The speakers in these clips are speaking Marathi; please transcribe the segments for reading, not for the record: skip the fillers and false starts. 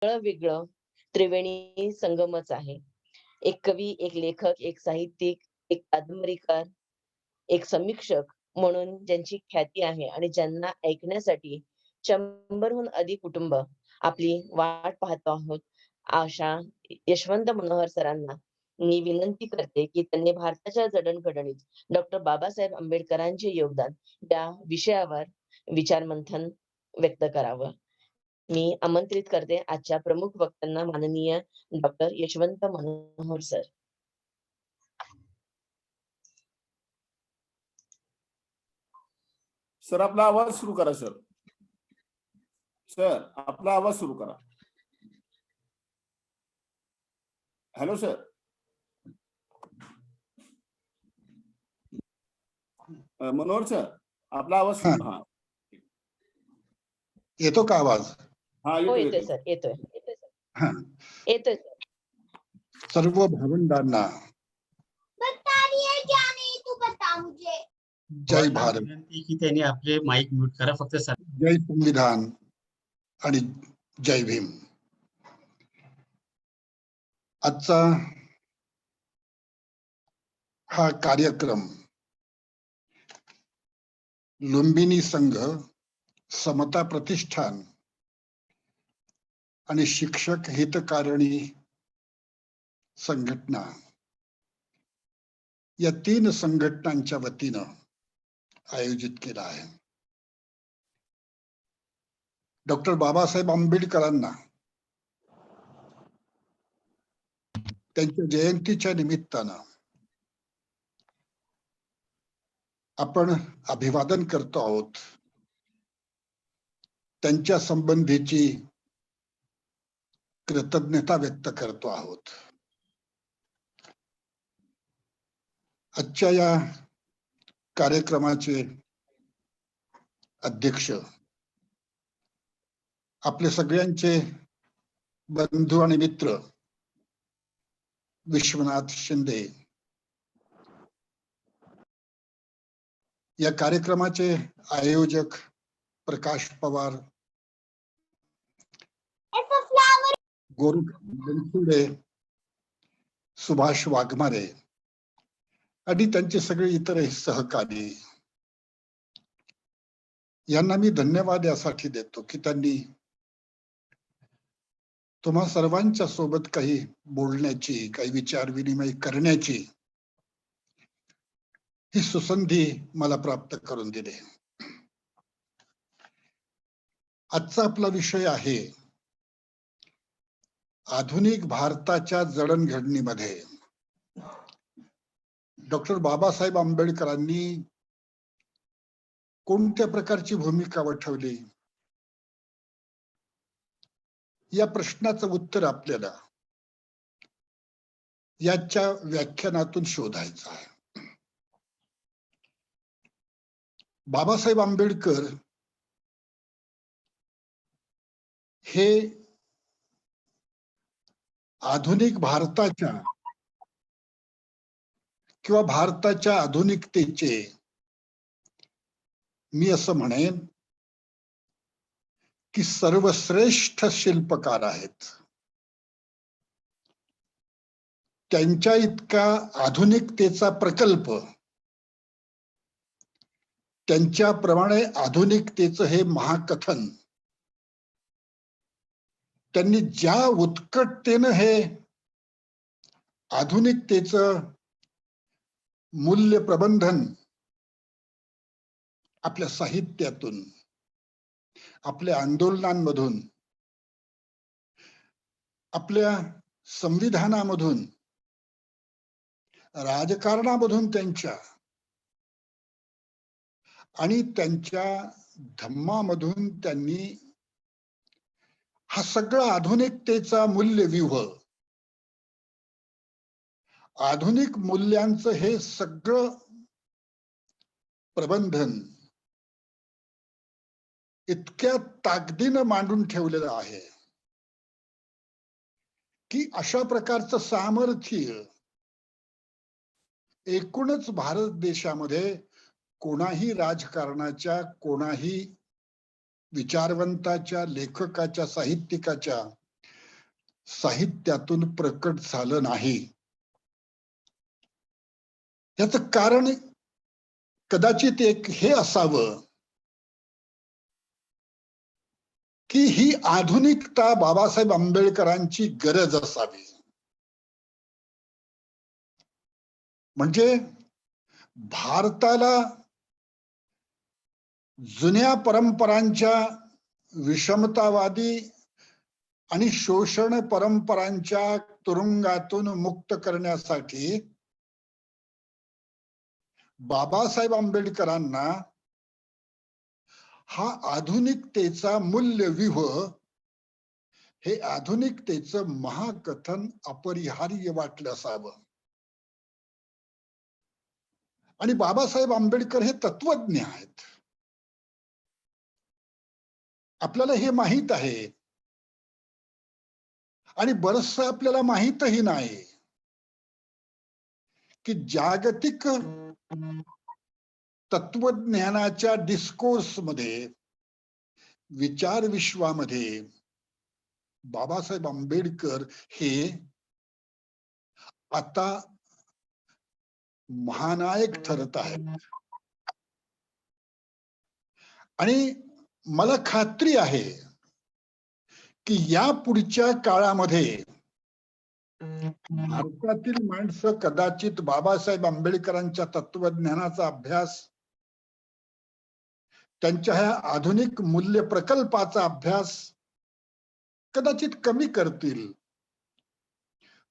सगळं वेगळं त्रिवेणी संगमच आहे. एक कवी, एक लेखक, एक साहित्यिक, एक कादंबरीकार, एक समीक्षक म्हणून ज्यांची ख्याती आहे आणि ज्यांना ऐकण्यासाठी 100हून अधिक कुटुंब आपली वाट पाहत आहोत, अशा यशवंत मनोहर सरांना मी विनंती करते, की त्यांनी भारताच्या जडणघडणीत डॉक्टर बाबासाहेब आंबेडकरांचे योगदान या विषयावर विचारमंथन व्यक्त करावं. मी आमंत्रित करते आजच्या प्रमुख वक्त्यांना माननीय doctor Yashwant Manohar sir. Sir आपला आवाज सुरू करा. सर आपला आवाज सुरू करा. Hello sir. मनोहर सर आपला आवाज सुरू. हा येतो का आवाज? हा हो, येतोय येतोय सर, येतोय. हा. येतोय सर. सर्व भावंडांना जय भारत, विनंती की त्यांनी आपले माईक म्यूट करा फक्त सर. जय संविधान आणि जय भीम. आजचा हा कार्यक्रम लुंबिनी संघ, समता प्रतिष्ठान आणि शिक्षक हितकारिणी संघटना या 3 संघटनांच्या वतीनं आयोजित केला आहे. डॉक्टर बाबासाहेब आंबेडकरांना त्यांच्या जयंतीच्या निमित्तानं आपण अभिवादन करतो आहोत. त्यांच्या संबंधीची कृतज्ञता व्यक्त करतो आहोत. आजच्या या कार्यक्रमाचे अध्यक्ष आपले सगळ्यांचे बंधू आणि मित्र विश्वनाथ शिंदे, या कार्यक्रमाचे आयोजक प्रकाश पवार, गोरख बनसुडे, सुभाष वाघमारे आणि त्यांचे सगळे इतर सहकारी, यांना मी धन्यवाद यासाठी देतो की त्यांनी तुम्हा सर्वांच्या सोबत काही बोलण्याची, काही विचार विनिमय करण्याची ही सुसंधी मला प्राप्त करून दिली. आजचा आपला विषय आहे आधुनिक भारताच्या जडणघडणीमध्ये डॉक्टर बाबासाहेब आंबेडकरांनी कोणत्या प्रकारची भूमिका वठवली, या प्रश्नाचं उत्तर आपल्याला याच्या व्याख्यानातून शोधायचं आहे. बाबासाहेब आंबेडकर हे आधुनिक भारताच्या किंवा भारताच्या आधुनिकतेचे, मी असं म्हणेन की सर्वश्रेष्ठ शिल्पकार आहेत. त्यांच्या इतका आधुनिकतेचा प्रकल्प, त्यांच्याप्रमाणे आधुनिकतेचं हे महाकथन त्यांनी ज्या उत्कटतेनं हे आधुनिकतेचं मूल्य प्रबंधन आपल्या साहित्यातून, आपल्या आंदोलनांमधून, आपल्या संविधानामधून, राजकारणामधून त्यांच्या आणि त्यांच्या धम्मामधून त्यांनी हा सगळा आधुनिकतेचा मूल्यव्यूह, आधुनिक मूल्यांचं हे सगळं प्रबंधन इतक्या ताकदीनं मांडून ठेवलेलं आहे की अशा प्रकारचं सामर्थ्य एकूणच भारत देशामध्ये कोणाही राजकारणाच्या, कोणाही विचारवंताच्या, लेखकाच्या, साहित्यिकाच्या साहित्यातून प्रकट झालं नाही. याचं कारण कदाचित एक हे असावं की ही आधुनिकता बाबासाहेब आंबेडकरांची गरज असावी. म्हणजे भारताला जुन्या परंपरांच्या विषमतावादी आणि शोषण परंपरांच्या तुरुंगातून मुक्त करण्यासाठी बाबासाहेब आंबेडकरांना हा आधुनिकतेचा मूल्यव्यूह, हे आधुनिकतेचं महाकथन अपरिहार्य वाटलं असावं. आणि बाबासाहेब आंबेडकर हे तत्वज्ञ आहेत. आपल्याला हे माहित आहे आणि बरंचसं आपल्याला माहितही नाही की जागतिक तत्वज्ञानाच्या डिस्कोर्स मध्ये, विचार विश्वामध्ये बाबासाहेब आंबेडकर हे आता महानायक ठरत आहेत. आणि मला खात्री आहे की या पुढच्या काळामध्ये भारतातील माणसं कदाचित बाबासाहेब आंबेडकरांच्या तत्वज्ञानाचा अभ्यास, त्यांच्या ह्या आधुनिक मूल्य प्रकल्पाचा अभ्यास कदाचित कमी करतील,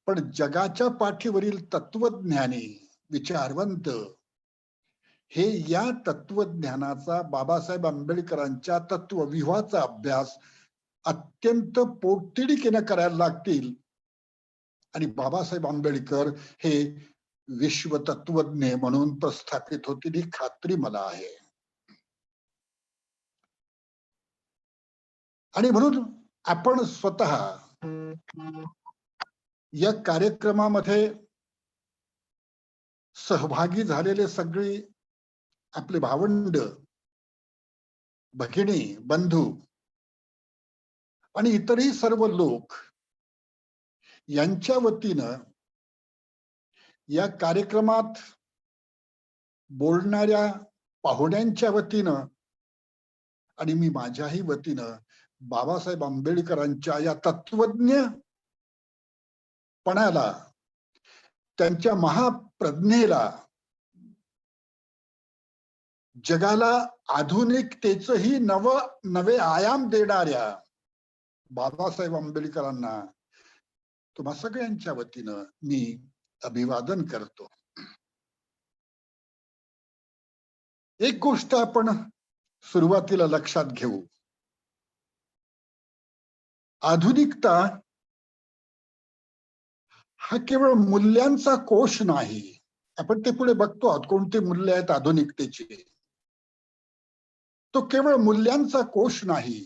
पण जगाच्या पाठीवरील तत्वज्ञानी, विचारवंत हे या तत्वज्ञानाचा, बाबासाहेब आंबेडकरांच्या तत्वव्यूहाचा अभ्यास अत्यंत पोटतिडकीने करायला लागतील. आणि बाबासाहेब आंबेडकर हे विश्व तत्वज्ञ म्हणून प्रस्थापित होतील ही खात्री मला आहे. आणि म्हणून आपण स्वतः या कार्यक्रमामध्ये सहभागी झालेले सगळे आपले भावंड, भगिनी, बंधू आणि इतरही सर्व लोक यांच्या वतीनं, या कार्यक्रमात बोलणाऱ्या पाहुण्यांच्या वतीनं आणि मी माझ्याही वतीनं बाबासाहेब आंबेडकरांच्या या तत्वज्ञ पणाला, त्यांच्या महाप्रज्ञेला, जगाला आधुनिकतेचंही नवे आयाम देणाऱ्या बाबासाहेब आंबेडकरांना तुम्हा सगळ्यांच्या वतीनं मी अभिवादन करतो. एक गोष्ट आपण सुरुवातीला लक्षात घेऊ. आधुनिकता हा केवळ मूल्यांचा कोश नाही. आपण ते पुढे बघतो आहोत कोणती मूल्य आहेत आधुनिकतेची. तो केवळ मूल्यांचा कोश नाही.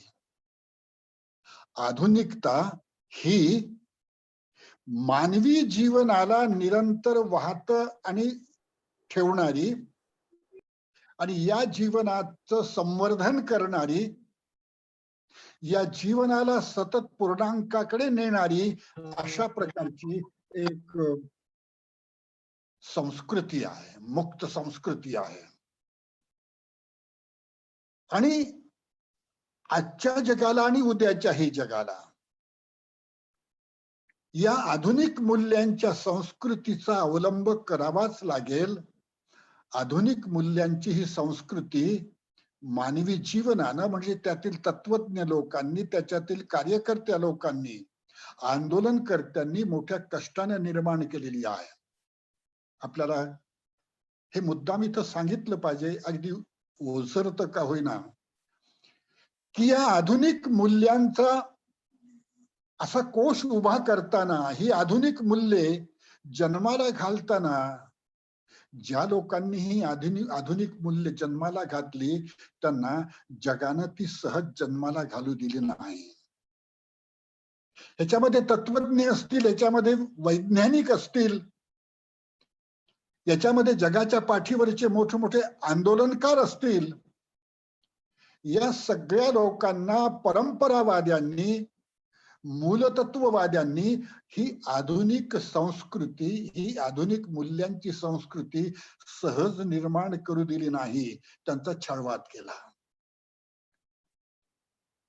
आधुनिकता ही मानवी जीवनाला निरंतर वाहत आणि ठेवणारी आणि या जीवनाचं संवर्धन करणारी, या जीवनाला सतत पूर्णांकाकडे नेणारी अशा प्रकारची एक संस्कृती आहे, मुक्त संस्कृती आहे. आणि आजच्या जगाला आणि उद्याच्याही जगाला या आधुनिक मूल्यांच्या संस्कृतीचा अवलंब करावाच लागेल. आधुनिक मूल्यांची ही संस्कृती मानवी जीवनानं, म्हणजे त्यातील तत्वज्ञ लोकांनी, त्याच्यातील कार्यकर्त्या लोकांनी, आंदोलनकर्त्यांनी मोठ्या कष्टाने निर्माण केलेली आहे. आपल्याला हे मुद्दाम इथं सांगितलं पाहिजे, अगदी ओझरत का होईना, की या आधुनिक मूल्यांचा असा कोश उभा करताना, ही आधुनिक मूल्ये जन्माला घालताना, ज्या लोकांनी ही आधुनिक मूल्य जन्माला घातली त्यांना जगानं ती सहज जन्माला घालू दिली नाही. याच्यामध्ये तत्वज्ञ असतील, याच्यामध्ये वैज्ञानिक असतील, याच्यामध्ये जगाच्या पाठीवरचे मोठमोठे आंदोलनकार असतील, या सगळ्या लोकांना परंपरावाद्यांनी मूलतत्ववाद्यांनी ही आधुनिक संस्कृती, ही आधुनिक मूल्यांची संस्कृती सहज निर्माण करू दिली नाही, त्यांचा छळवाद केला.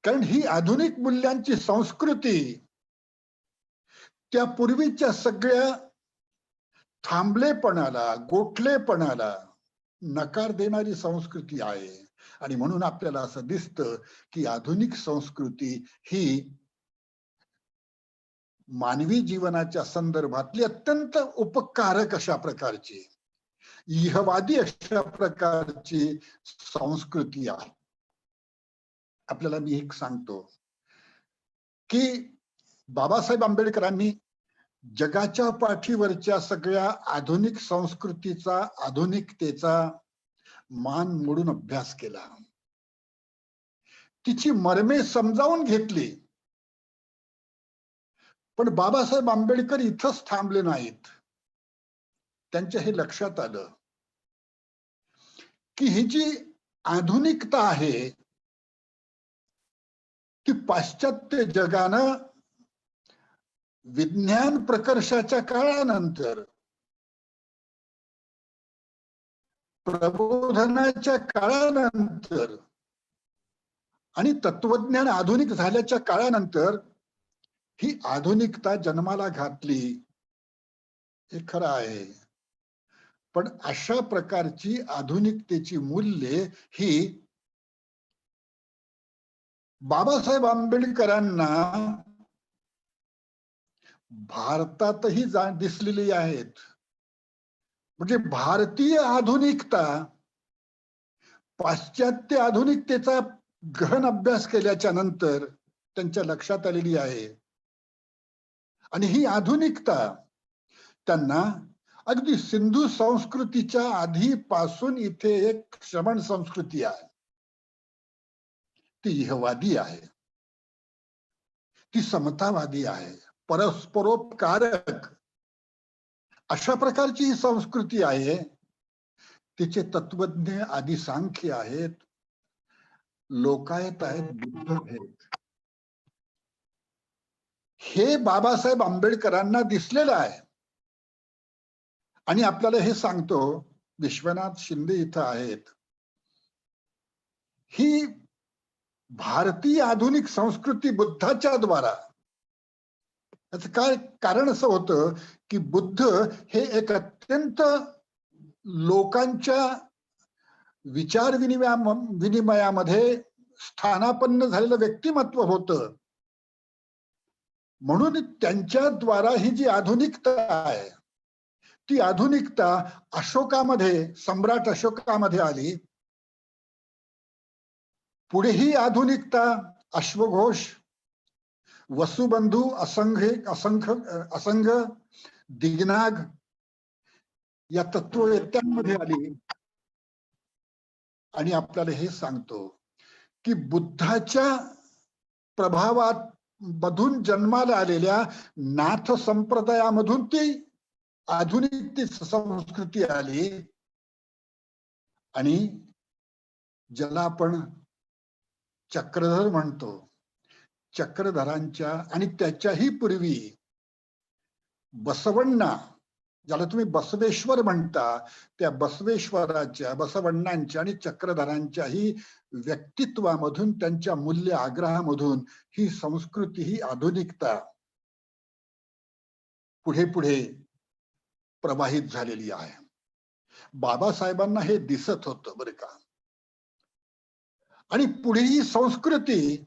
कारण ही आधुनिक मूल्यांची संस्कृती त्या पूर्वीच्या सगळ्या थांबलेपणाला, गोठलेपणाला नकार देणारी संस्कृती आहे. आणि म्हणून आपल्याला असं दिसतं की आधुनिक संस्कृती ही मानवी जीवनाच्या संदर्भातली अत्यंत उपकारक अशा प्रकारची, इहवादी अशा प्रकारची संस्कृती आहे. आपल्याला मी एक सांगतो की बाबासाहेब आंबेडकरांनी जगाच्या पाठीवरच्या सगळ्या आधुनिक संस्कृतीचा, आधुनिकतेचा मान मोडून अभ्यास केला, तिची मर्मे समजावून घेतली. पण बाबासाहेब आंबेडकर इथंच थांबले नाहीत. त्यांच्या हे लक्षात आलं की ही जी आधुनिकता आहे ती पाश्चात्य जगानं विज्ञान प्रकर्षाच्या काळानंतर, प्रबोधनाच्या काळानंतर आणि तत्वज्ञान आधुनिक झाल्याच्या काळानंतर ही आधुनिकता जन्माला घातली, हे खरं आहे. पण अशा प्रकारची आधुनिकतेची मूल्ये ही बाबासाहेब आंबेडकरांना भारतातही दिसलेली आहेत. म्हणजे भारतीय आधुनिकता पाश्चात्य आधुनिकतेचा गहन अभ्यास केल्याच्या नंतर त्यांच्या लक्षात आलेली आहे. आणि ही आधुनिकता त्यांना अगदी सिंधू संस्कृतीच्या आधीपासून इथे एक श्रमण संस्कृती आहे, ती इहवादी आहे, ती समतावादी आहे, परस्परोपकारक अशा प्रकारची ही संस्कृती आहे. तिचे तत्वज्ञ आदि सांख्य आहेत, लोकायत आहेत, बुद्ध आहेत. हे बाबासाहेब आंबेडकरांना दिसलेलं आहे. आणि आपल्याला हे सांगतो, विश्वनाथ शिंदे इथं आहेत, ही भारतीय आधुनिक संस्कृती बुद्धाच्या द्वारा. याचं काय कारण असं होतं की बुद्ध हे एक अत्यंत लोकांच्या विचार विनिमयामध्ये स्थानापन्न झालेलं व्यक्तिमत्व होतं. म्हणून त्यांच्या द्वारा ही जी आधुनिकता आहे, ती आधुनिकता अशोकामध्ये, सम्राट अशोकामध्ये आली. पुढे ही आधुनिकता अश्वघोष, वसुबंधू, असंघ, दिगनाग या तत्ववेत्यांमध्ये आली. आणि आपल्याला हे सांगतो की बुद्धाच्या प्रभावात मधून जन्माला आलेल्या नाथ संप्रदायामधून ती आधुनिक संस्कृती आली. आणि ज्याला आपण चक्रधर म्हणतो, चक्रधरांच्या आणि त्याच्याही पूर्वी बसवण्णा, ज्याला तुम्ही बसवेश्वर म्हणता, त्या बसवेश्वराच्या, बसवण्णांच्या आणि चक्रधरांच्याही व्यक्तित्वामधून, त्यांच्या मूल्य आग्रहामधून ही संस्कृती, ही आधुनिकता पुढे पुढे प्रवाहित झालेली आहे. बाबासाहेबांना हे दिसत होतं बरं का. आणि पुढे ही संस्कृती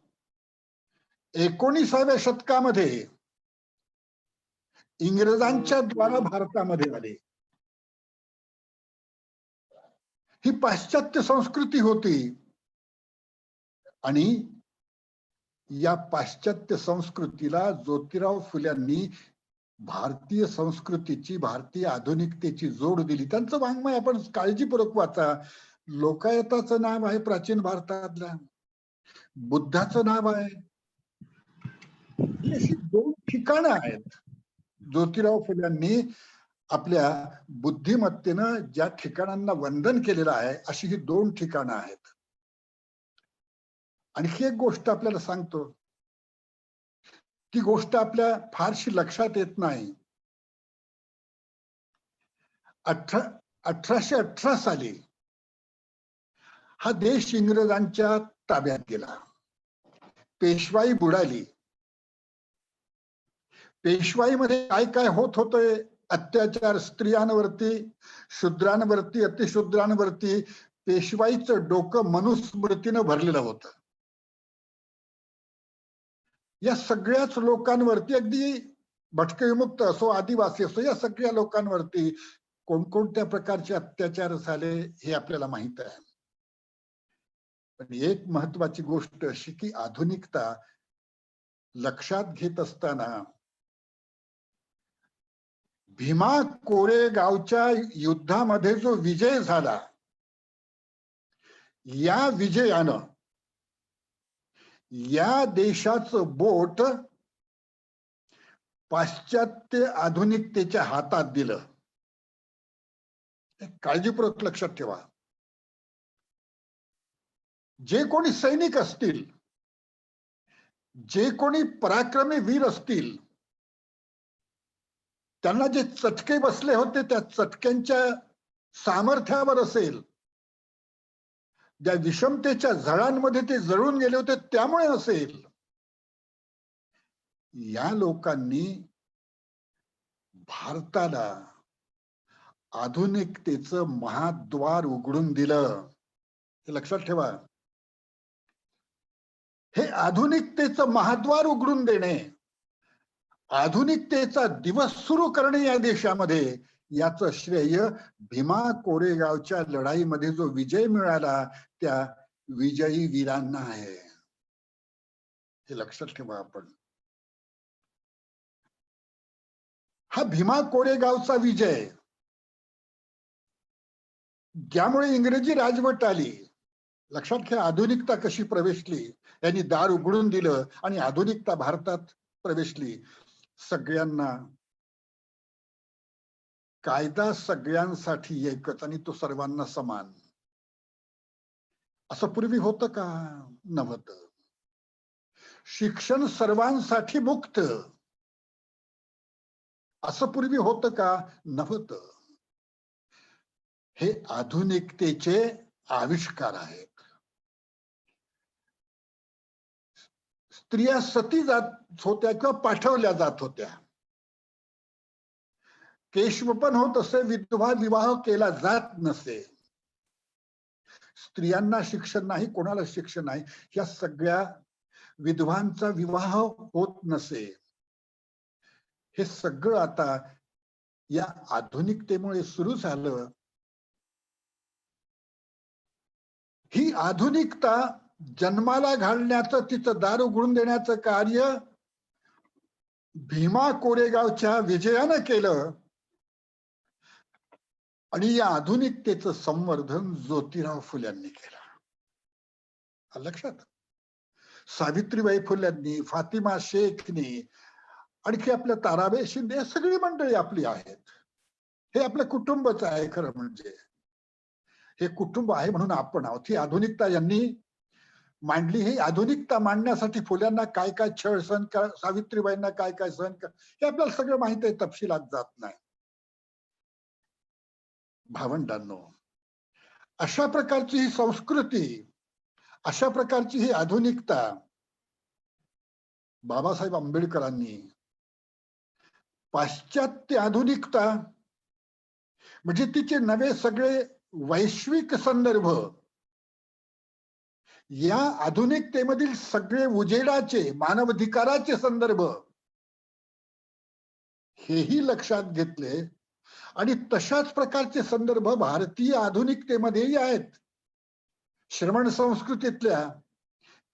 19व्या शतकामध्ये इंग्रजांच्या द्वारा भारतामध्ये आली. ही पाश्चात्य संस्कृती होती. आणि या पाश्चात्य संस्कृतीला ज्योतिराव फुल्यांनी भारतीय संस्कृतीची, भारतीय आधुनिकतेची जोड दिली. त्यांचं वाङ्मय आपण काळजीपूर्वक वाचा. लोकायताचं नाव आहे प्राचीन भारतातल्या, बुद्धाचं नाव आहे. ही अशी 2 ठिकाणं आहेत ज्योतिराव फुल्यांनी आपल्या बुद्धिमत्तेनं ज्या ठिकाणांना वंदन केलेलं आहे, अशी ही 2 ठिकाणं आहेत. आणखी एक गोष्ट आपल्याला सांगतो, ती गोष्ट आपल्या फारशी लक्षात येत नाही. 1818 साली हा देश इंग्रजांच्या ताब्यात गेला. पेशवाई बुडाली. पेशवाईमध्ये काय काय होत होते, अत्याचार स्त्रियांवरती, शूद्रांवरती, अतिशूद्रांवरती, पेशवाईचं डोकं मनुस्मृतीनं भरलेलं होतं. या सगळ्याच लोकांवरती, अगदी भटके विमुक्त असो, आदिवासी असो, या सगळ्या लोकांवरती कोणकोणत्या प्रकारचे अत्याचार झाले हे आपल्याला माहित आहे. पण एक महत्वाची गोष्ट अशी की आधुनिकता लक्षात घेत असताना भीमा कोरेगावच्या युद्धामध्ये जो विजय झाला, या विजयानं या देशाचं बोट पाश्चात्य आधुनिकतेच्या हातात दिलं. काळजीपूर्वक लक्षात ठेवा. जे कोणी सैनिक असतील, जे कोणी पराक्रमी वीर असतील, त्यांना जे चटके बसले होते त्या चटक्यांच्या सामर्थ्यावर असेल, ज्या विषमतेच्या झळांमध्ये ते जळून गेले होते त्यामुळे असेल, या लोकांनी भारताला आधुनिकतेचं महाद्वार उघडून दिलं. हे लक्षात ठेवा. हे आधुनिकतेचं महाद्वार उघडून देणे, आधुनिकतेचा दिवस सुरू करणे या देशामध्ये, याचं श्रेय भीमा कोरेगावच्या लढाईमध्ये जो विजय मिळाला त्या विजयी वीरांना आहे. हे लक्षात ठेवा आपण. हा भीमा कोरेगावचा विजय, ज्यामुळे इंग्रजी राजवट आली, लक्षात घ्या आधुनिकता कशी प्रवेशली, यांनी दार उघडून दिलं आणि आधुनिकता भारतात प्रवेशली. सगळ्यांना कायदा सगळ्यांसाठी एकच आणि तो सर्वांना समान, असं पूर्वी होतं का? नव्हतं. शिक्षण सर्वांसाठी मुक्त, असं पूर्वी होतं का? नव्हतं. हे आधुनिकतेचे आविष्कार आहेत. स्त्रिया सती जात होत्या किंवा पाठवल्या जात होत्या. केशवपन होत असे, विधवा विवाह केला जात नसे, स्त्रियांना शिक्षण नाही, कोणाला शिक्षण नाही, या सगळ्या विधवांचा विवाह होत नसे. हे सगळं आता या आधुनिकतेमुळे सुरू झालं. ही आधुनिकता जन्माला घालण्याचं, तिचं दार उघडून देण्याचं कार्य भीमा कोरेगावच्या विजयानं केलं आणि या आधुनिकतेचं संवर्धन ज्योतिराव फुल्यांनी केलं. लक्षात. सावित्रीबाई फुल्यांनी, फातिमा शेखनी, आणखी आपल्या ताराबाई शिंदे, सगळी मंडळी आपली आहेत. हे आपलं कुटुंबच आहे. खरं म्हणजे हे कुटुंब आहे म्हणून आपण आहोत. ही आधुनिकता यांनी मांडली. ही आधुनिकता मांडण्यासाठी फुल्यांना काय काय छळ सहन, सावित्रीबाईंना काय काय सहन, हे आपल्याला सगळं माहित आहे, तपशिलात जात नाही. भावंडांनो, अशा प्रकारची ही संस्कृती, अशा प्रकारची ही आधुनिकता बाबासाहेब आंबेडकरांनी पाश्चात्य आधुनिकता म्हणजे तिचे नवे सगळे वैश्विक संदर्भ, या आधुनिकतेमधील सगळे उजेडाचे, मानवाधिकाराचे संदर्भ हेही लक्षात घेतले आणि तशाच प्रकारचे संदर्भ भारतीय आधुनिकतेमध्येही आहेत. श्रमण संस्कृतीतल्या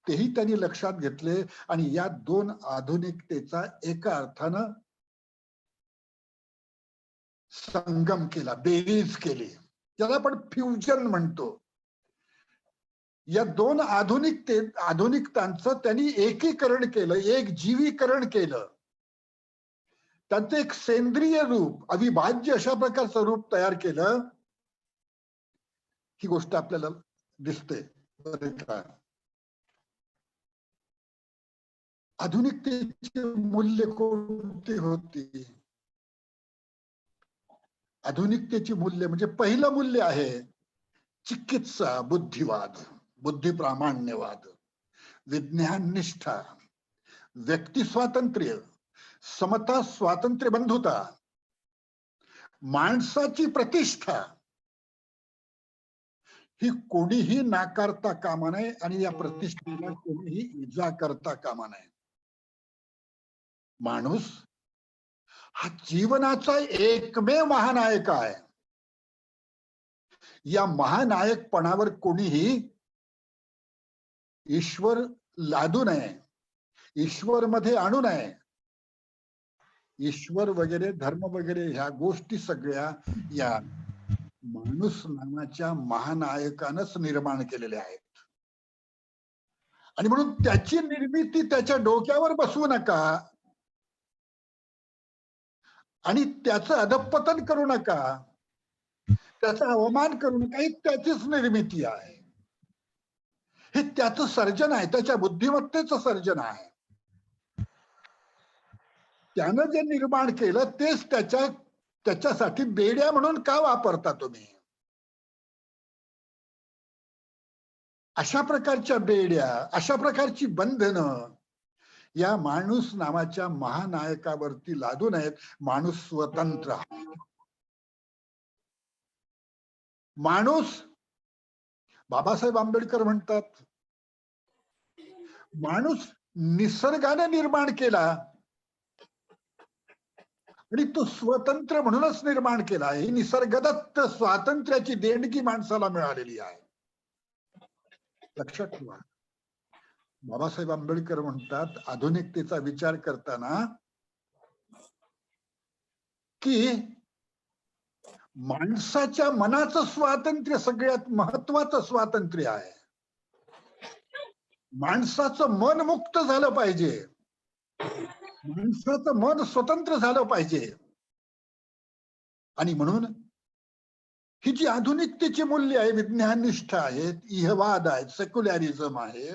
तेही त्यांनी लक्षात घेतले आणि या दोन आधुनिकतेचा एका अर्थानं संगम केला, बेरीज केली, ज्याला आपण फ्युजन म्हणतो. या दोन आधुनिकतांचं त्यांनी एकीकरण केलं, एक जीवीकरण केलं, त्यांचं एक सेंद्रिय रूप, अविभाज्य अशा प्रकारचं रूप तयार केलं. ही गोष्ट आपल्याला दिसते. आधुनिकतेची मूल्य कोणती होती? आधुनिकतेची मूल्य म्हणजे पहिलं मूल्य आहे चिकित्सा, बुद्धिवाद, बुद्धिप्रामाण्यवाद, विज्ञान निष्ठा, व्यक्ती स्वातंत्र्य, समता, स्वातंत्र्य, बंधुता, माणसाची प्रतिष्ठा ही कोणीही नाकारता कामा नये आणि या प्रतिष्ठेला कोणीही इजा करता कामा नये. माणूस हा जीवनाचा एकमेव महानायक आहे. या महानायकपणावर कोणीही ईश्वर लादू नये, ईश्वर मध्ये आणू नये. ईश्वर वगैरे, धर्म वगैरे ह्या गोष्टी सगळ्या या माणूस नावाच्या महानायकानंच निर्माण केलेल्या आहेत. आणि म्हणून त्याची निर्मिती त्याच्या डोक्यावर बसवू नका आणि त्याचं अधःपतन करू नका, त्याचा अवमान करू नका. ही त्याचीच निर्मिती आहे, हे त्याचं सर्जन आहे, त्याच्या बुद्धिमत्तेचं सर्जन आहे. त्यानं जे निर्माण केलं तेच त्याच्यासाठी बेड्या म्हणून का वापरता तुम्ही? अशा प्रकारच्या बेड्या, अशा प्रकारची बंधनं या माणूस नावाच्या महानायकावरती लादू नयेत. माणूस स्वतंत्र आहे. माणूस, बाबासाहेब आंबेडकर म्हणतात, माणूस निसर्गाने निर्माण केला आणि तो स्वतंत्र म्हणूनच निर्माण केला. ही निसर्गदत्त स्वातंत्र्याची देणगी माणसाला मिळालेली आहे. लक्षात ठेवा. बाबासाहेब आंबेडकर म्हणतात आधुनिकतेचा विचार करताना की माणसाच्या मनाचं स्वातंत्र्य सगळ्यात महत्वाचं स्वातंत्र्य आहे. माणसाचं मन मुक्त झालं पाहिजे, माणसाचं मन स्वतंत्र झालं पाहिजे. आणि म्हणून ही जी आधुनिकतेची मूल्य आहे, विज्ञाननिष्ठ आहेत, इहवाद आहेत, सेक्युलरिझम आहे,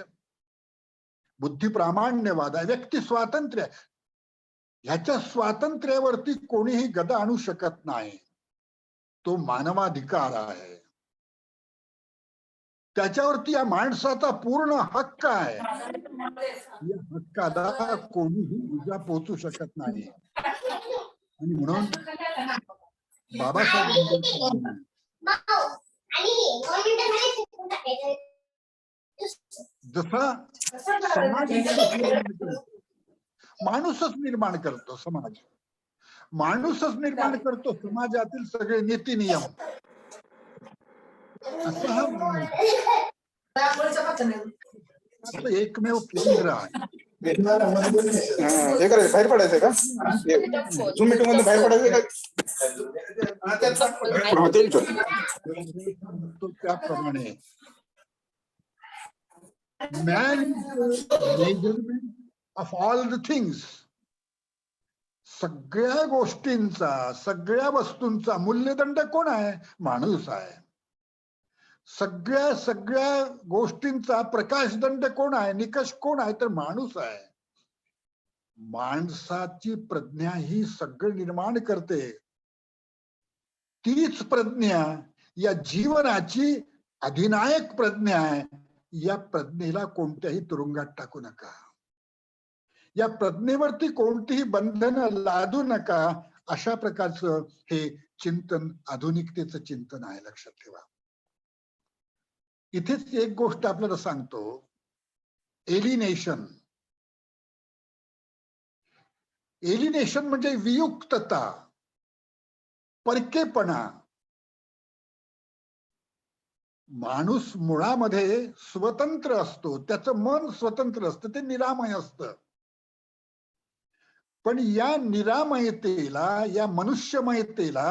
बुद्धिप्रामाण्यवाद आहे, व्यक्ती स्वातंत्र्य, ह्याच्या स्वातंत्र्यावरती कोणीही गदा आणू शकत नाही. तो मानवाधिकार आहे, त्याच्यावरती या माणसाचा पूर्ण हक्क आहे. या हक्काला कोणीही इजा पोचू शकत नाही. आणि म्हणून बाबासाहेब आंबेडकर जसा समाज माणूसच निर्माण करतो, समाज माणूसच निर्माण करतो, समाजातील सगळे नीती नियम, असं हा एकमेव केंद्र आहे. हे करायचं, बाहेर पडायचंय का? झूम मीटिंग मध्ये बाहेर पडायचंय का? त्याप्रमाणे man is the measurement of all the things. सगळ्या गोष्टींचा, सगळ्या वस्तूंचा मूल्यदंड कोण आहे? माणूस आहे. सगळ्या गोष्टींचा प्रकाशदंड कोण आहे? निकष कोण आहे? तर माणूस आहे. माणसाची प्रज्ञा ही सगळं निर्माण करते. तीच प्रज्ञा या जीवनाची अधिनायक प्रज्ञा आहे. या प्रज्ञेला कोणत्याही तुरुंगात टाकू नका, या प्रज्ञेवरती कोणतीही बंधनं लादू नका. अशा प्रकारचं हे चिंतन आधुनिकतेचं चिंतन आहे. लक्षात ठेवा. इथेच एक गोष्ट आपल्याला सांगतो, एलिनेशन. एलिनेशन म्हणजे वियुक्तता, परकेपणा. माणूस मुळामध्ये स्वतंत्र असतो, त्याचं मन स्वतंत्र असतं, ते निरामय असतं. पण या निरामयतेला, या मनुष्यमयतेला,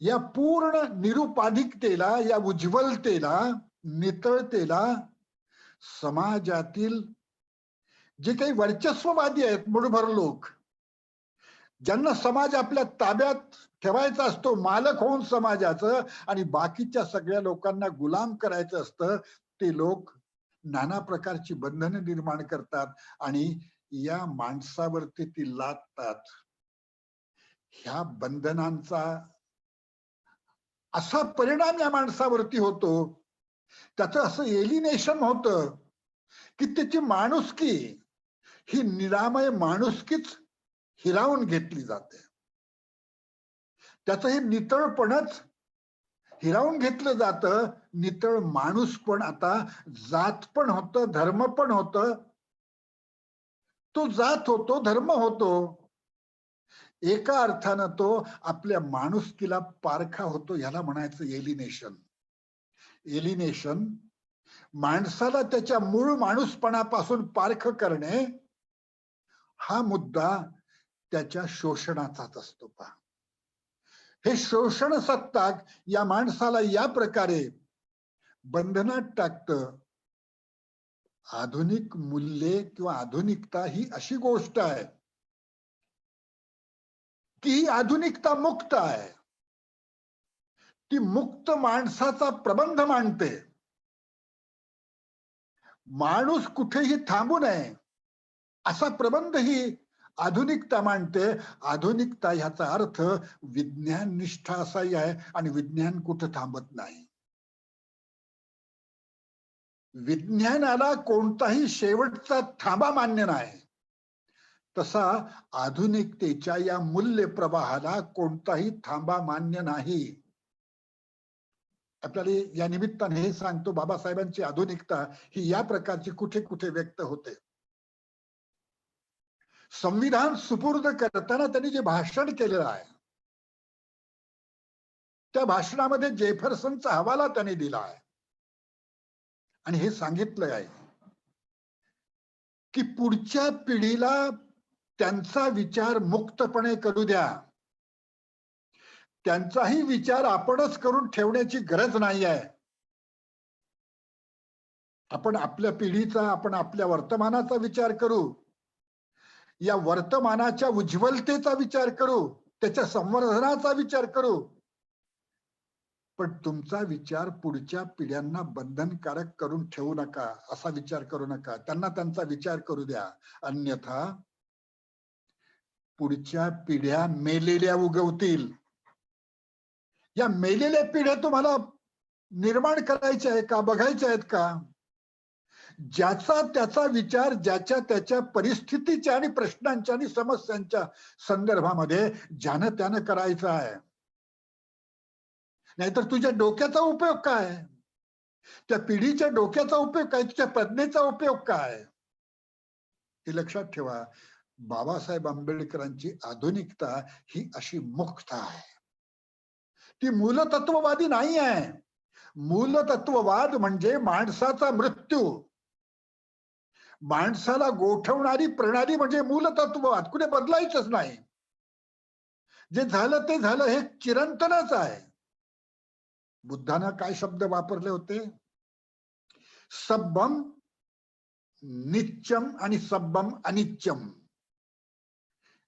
या पूर्ण निरुपाधिकतेला, या उज्ज्वलतेला, नितळतेला समाजातील जे काही वर्चस्ववादी आहेत, मुठभर लोक, ज्यांना समाज आपल्या ताब्यात ठेवायचा असतो, मालक होऊन समाजाचं, आणि बाकीच्या सगळ्या लोकांना गुलाम करायचं असतं, ते लोक नाना प्रकारची बंधनं निर्माण करतात आणि या माणसावरती ती लादतात. ह्या बंधनांचा असा परिणाम या माणसावरती होतो, त्याचं असं एलिनेशन होतं की त्याची माणुसकी, ही निरामय माणुसकीच हिरावून घेतली जाते. त्याचं हे नितळपणच हिरावून घेतलं जातं. नितळ माणूस पण आता जात पण होतं, धर्म पण होतं. तो जात होतो, धर्म होतो. एका अर्थानं तो आपल्या माणुसकीला पारखा होतो. ह्याला म्हणायचं एलिनेशन. एलिनेशन माणसाला त्याच्या मूळ माणूसपणापासून पारख करणे, हा मुद्दा त्याच्या शोषणाचाच असतो. पहा, हे शोषण सत्ताक या माणसाला या प्रकारे बंधनात टाकतं. आधुनिक मूल्ये किंवा आधुनिकता ही अशी गोष्ट आहे की आधुनिकता मुक्त आहे. ती मुक्त माणसाचा प्रबंध मांडते. माणूस कुठेही थांबू नये असा प्रबंध ही आधुनिकता मांडते. आधुनिकता ह्याचा अर्थ विज्ञान निष्ठा असाही आहे आणि विज्ञान कुठं थांबत नाही. विज्ञानाला कोणताही शेवटचा थांबा मान्य नाही. तसा आधुनिकतेच्या या मूल्य प्रवाहाला कोणताही थांबा मान्य नाही. आपल्याला या निमित्ताने हे सांगतो, बाबासाहेबांची आधुनिकता ही या प्रकारची कुठे कुठे व्यक्त होते. संविधान सुपूर्द करताना त्यांनी जे भाषण केलेलं आहे, त्या भाषणामध्ये जेफरसनचा हवाला त्यांनी दिला आहे आणि हे सांगितलं आहे की पुढच्या पिढीला त्यांचा विचार मुक्तपणे करू द्या. त्यांचाही विचार आपणच करून ठेवण्याची गरज नाही आहे. आपण आपल्या पिढीचा, आपण आपल्या वर्तमानाचा विचार करू. या वर्तमानाच्या उज्ज्वलतेचा विचार करू, त्याच्या संवर्धनाचा विचार करू. पण तुमचा विचार पुढच्या पिढ्यांना बंधनकारक करून ठेवू नका, असा विचार करू नका. त्यांना त्यांचा विचार करू द्या. अन्यथा पुढच्या पिढ्या मेलेल्या उगवतील. या मेलेल्या पिढ्या तुम्हाला निर्माण करायच्या आहे का, बघायच्या आहेत का? ज्याचा त्याचा विचार ज्याच्या त्याच्या परिस्थितीच्या आणि प्रश्नांच्या आणि समस्यांच्या संदर्भामध्ये ज्यानं त्यानं करायचा आहे. नाहीतर तुझ्या डोक्याचा उपयोग काय? त्या पिढीच्या डोक्याचा उपयोग काय? तुझ्या प्रज्ञेचा उपयोग काय? हे लक्षात ठेवा. बाबासाहेब आंबेडकरांची आधुनिकता ही अशी मुक्त आहे. ती मूलतत्ववादी नाही आहे. मूलतत्ववाद म्हणजे माणसाचा मृत्यू. माणसाला गोठवणारी प्रणाली म्हणजे मूलतत्ववाद. कुठे बदलायचंच नाही. जे झालं ते झालं, हे चिरंतनच आहे. बुद्धानं काय शब्द वापरले होते? सब्बम नित्यम आणि सब्बम अनित्यम.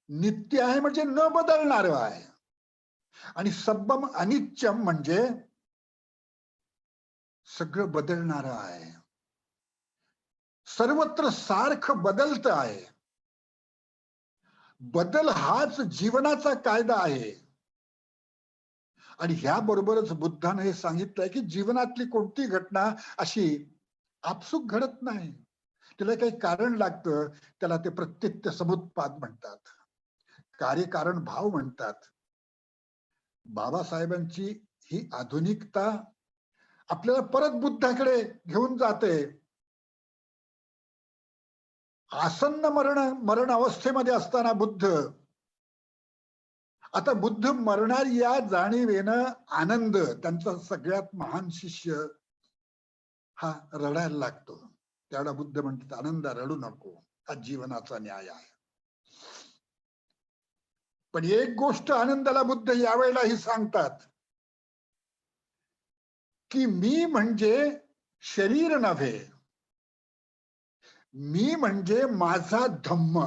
नित्य आहे म्हणजे न बदलणारं आहे, आणि सब्बम अनित्यम म्हणजे सगळं बदलणारं आहे. सर्वत्र सारखं बदलत आहे. बदल हाच जीवनाचा कायदा आहे. आणि ह्या बरोबरच बुद्धाने हे सांगितलंय की जीवनातली कोणती घटना अशी आपसुक घडत नाही. त्याला काही कारण लागतं. त्याला ते प्रत्यत्य समुत्पाद म्हणतात, कार्यकारण भाव म्हणतात. बाबासाहेबांची ही आधुनिकता आपल्याला परत बुद्धाकडे घेऊन जाते. आसन्न मरण अवस्थेमध्ये असताना बुद्ध, आता बुद्ध मरणार या जाणीवेनं आनंद, त्यांचा सगळ्यात महान शिष्य हा रडायला लागतो. त्यावेळेला बुद्ध म्हणतात, आनंदा रडू नको, हा जीवनाचा न्याय आहे. पण एक गोष्ट आनंदाला बुद्ध यावेळेलाही सांगतात की मी म्हणजे शरीर नव्हे, मी म्हणजे माझा धम्म.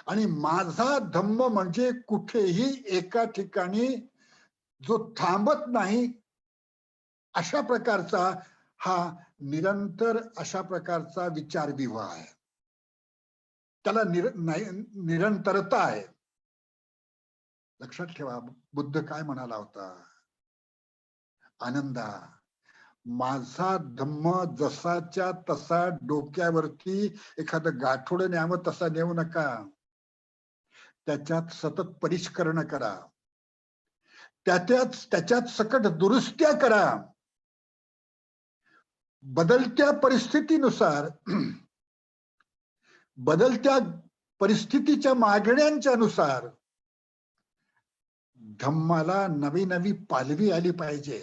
आणि माझा धम्म म्हणजे कुठेही एका ठिकाणी जो थांबत नाही, अशा प्रकारचा हा निरंतर अशा प्रकारचा विचार विवाह आहे, त्याला निरंतरता आहे. लक्षात ठेवा, बुद्ध काय म्हणाला होता? आनंदा, माझा धम्म जसाच्या तसा डोक्यावरती एखादं गाठोड न्यावं तसा नेऊ नका, त्याच्यात सतत परिष्करण करा, त्याच्यात सकट दुरुस्त्या करा. बदलत्या परिस्थितीनुसार, बदलत्या परिस्थितीच्या मागण्यांच्या नुसार धम्माला नवी नवी पालवी आली पाहिजे.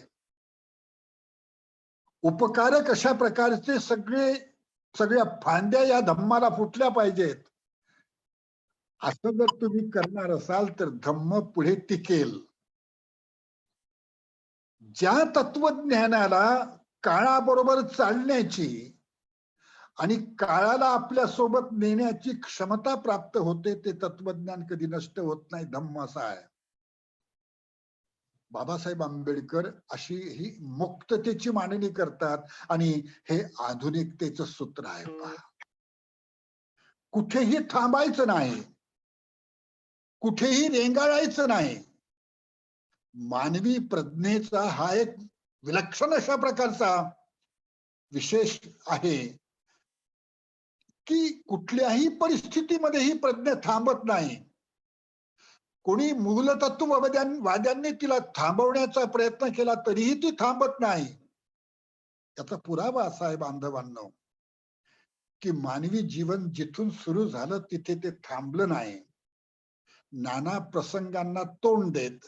उपकारक अशा प्रकारचे सगळ्या फांद्या या धम्माला फुटल्या पाहिजेत. असं जर तुम्ही करणार असाल तर धम्म पुढे टिकेल. ज्या तत्वज्ञानाला काळाबरोबर चालण्याची आणि काळाला आपल्या सोबत नेण्याची क्षमता प्राप्त होते, ते तत्वज्ञान कधी नष्ट होत नाही. धम्म असा आहे. बाबासाहेब आंबेडकर अशी ही मुक्ततेची मांडणी करतात आणि हे आधुनिकतेचं सूत्र आहे. पहा, कुठेही थांबायचं नाही, कुठेही रेंगाळायचं नाही. मानवी प्रज्ञेचा हा एक विलक्षण अशा प्रकारचा विशेष आहे की कुठल्याही परिस्थितीमध्ये ही प्रज्ञा थांबत नाही. कोणी मूलतत्ववाद्यांनी तिला थांबवण्याचा प्रयत्न केला तरीही ती थांबत नाही. याचा पुरावा असा आहे बांधवांनो की मानवी जीवन जिथून सुरू झालं तिथे ते थांबलं नाही. नाना प्रसंगांना तोंड देत,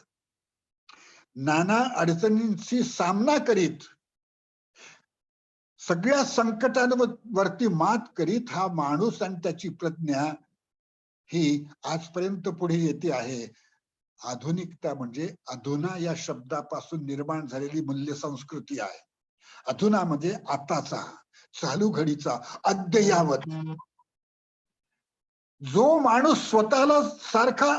नाना अडचणींशी सामना करीत, सगळ्या संकटांवरती मात करीत हा माणूस आणि त्याची प्रज्ञा ही आजपर्यंत पुढे येते आहे. आधुनिकता म्हणजे अधुना या शब्दापासून निर्माण झालेली मूल्य संस्कृती आहे. अधुना म्हणजे आताचा, चालू घडीचा, अद्ययावत. जो माणूस स्वतःला सारखा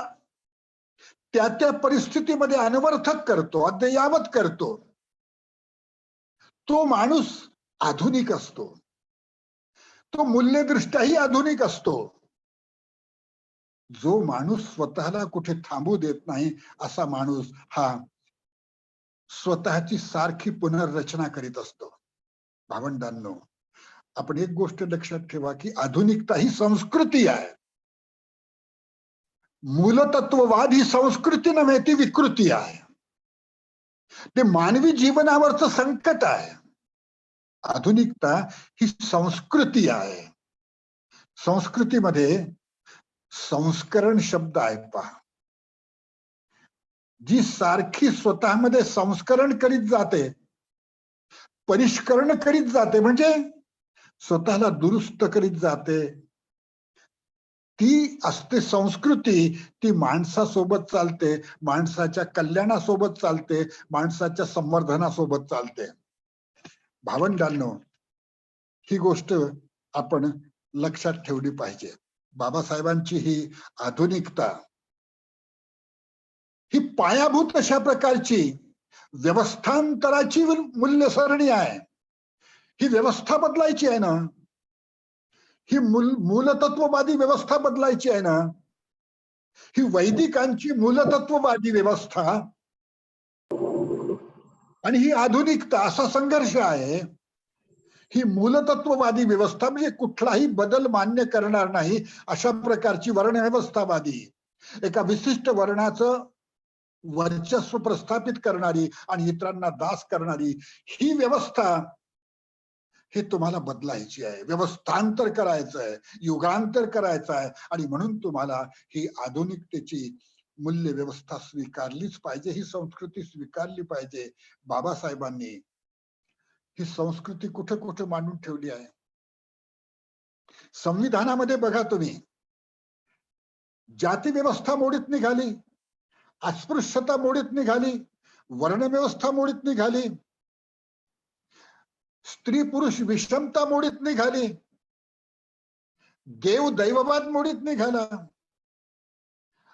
त्या परिस्थितीमध्ये अनवर्थक करतो, अद्ययावत करतो, तो माणूस आधुनिक असतो. तो मूल्यदृष्ट्याही आधुनिक असतो. जो माणूस स्वतःला कुठे थांबू देत नाही असा माणूस हा स्वतःची सारखी पुनर्रचना करीत असतो. भावंडांनो, आपण एक गोष्ट लक्षात ठेवा की आधुनिकता ही संस्कृती आहे. मूलतत्ववाद ही संस्कृती नव्हे, ती विकृती आहे. ते मानवी जीवनावरचं संकट आहे. आधुनिकता ही संस्कृती आहे. संस्कृतीमध्ये संस्करण शब्द आहे. पहा, जी सारखी स्वतःमध्ये संस्करण करीत जाते, परिष्करण करीत जाते, म्हणजे स्वतःला दुरुस्त करीत जाते, ती असते संस्कृती. ती माणसासोबत चालते, माणसाच्या कल्याणासोबत चालते, माणसाच्या संवर्धनासोबत चालते. भावंडांनो, ही गोष्ट आपण लक्षात ठेवली पाहिजे. बाबासाहेबांची ही आधुनिकता ही पायाभूत अशा प्रकारची व्यवस्थांतराची मूल्य सरणी आहे. ही व्यवस्था बदलायची आहे ना, ही मूलतत्ववादी व्यवस्था बदलायची आहे ना. ही वैदिकांची मूलतत्ववादी व्यवस्था आणि ही आधुनिकता असा संघर्ष आहे. ही मूलतत्ववादी व्यवस्था म्हणजे कुठलाही बदल मान्य करणार नाही अशा प्रकारची वर्णव्यवस्थावादी, एका विशिष्ट वर्णाचं वर्चस्व प्रस्थापित करणारी आणि इतरांना दास करणारी ही व्यवस्था हे तुम्हाला बदलायची आहे. व्यवस्थांतर करायचं आहे, युगांतर करायचं आहे. आणि म्हणून तुम्हाला ही आधुनिकतेची मूल्य व्यवस्था स्वीकारलीच पाहिजे, ही संस्कृती स्वीकारली पाहिजे. बाबासाहेबांनी ही संस्कृती कुठे कुठे मांडून ठेवली आहे. संविधानामध्ये बघा तुम्ही, जाती व्यवस्था मोडीत निघाली, अस्पृश्यता मोडीत निघाली, वर्णव्यवस्था मोडीत निघाली, स्त्री पुरुष विषमता मोडीत निघाली, देव दैववाद मोडीत निघाला.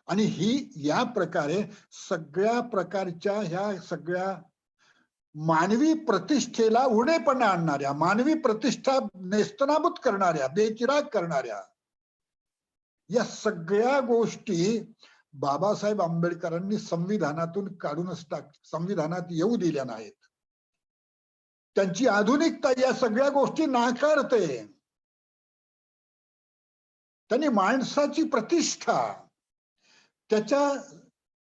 आणि ही या प्रकारे सगळ्या प्रकारच्या ह्या सगळ्या मानवी प्रतिष्ठेला उणेपणा आणणाऱ्या, मानवी प्रतिष्ठा नेस्तनाबूत करणाऱ्या, बेचिराग करणाऱ्या या सगळ्या गोष्टी बाबासाहेब आंबेडकरांनी संविधानातून काढूनच संविधानात येऊ दिल्या नाहीत. त्यांची आधुनिकता या सगळ्या गोष्टी नाकारते. त्यांनी माणसाची प्रतिष्ठा, त्याच्या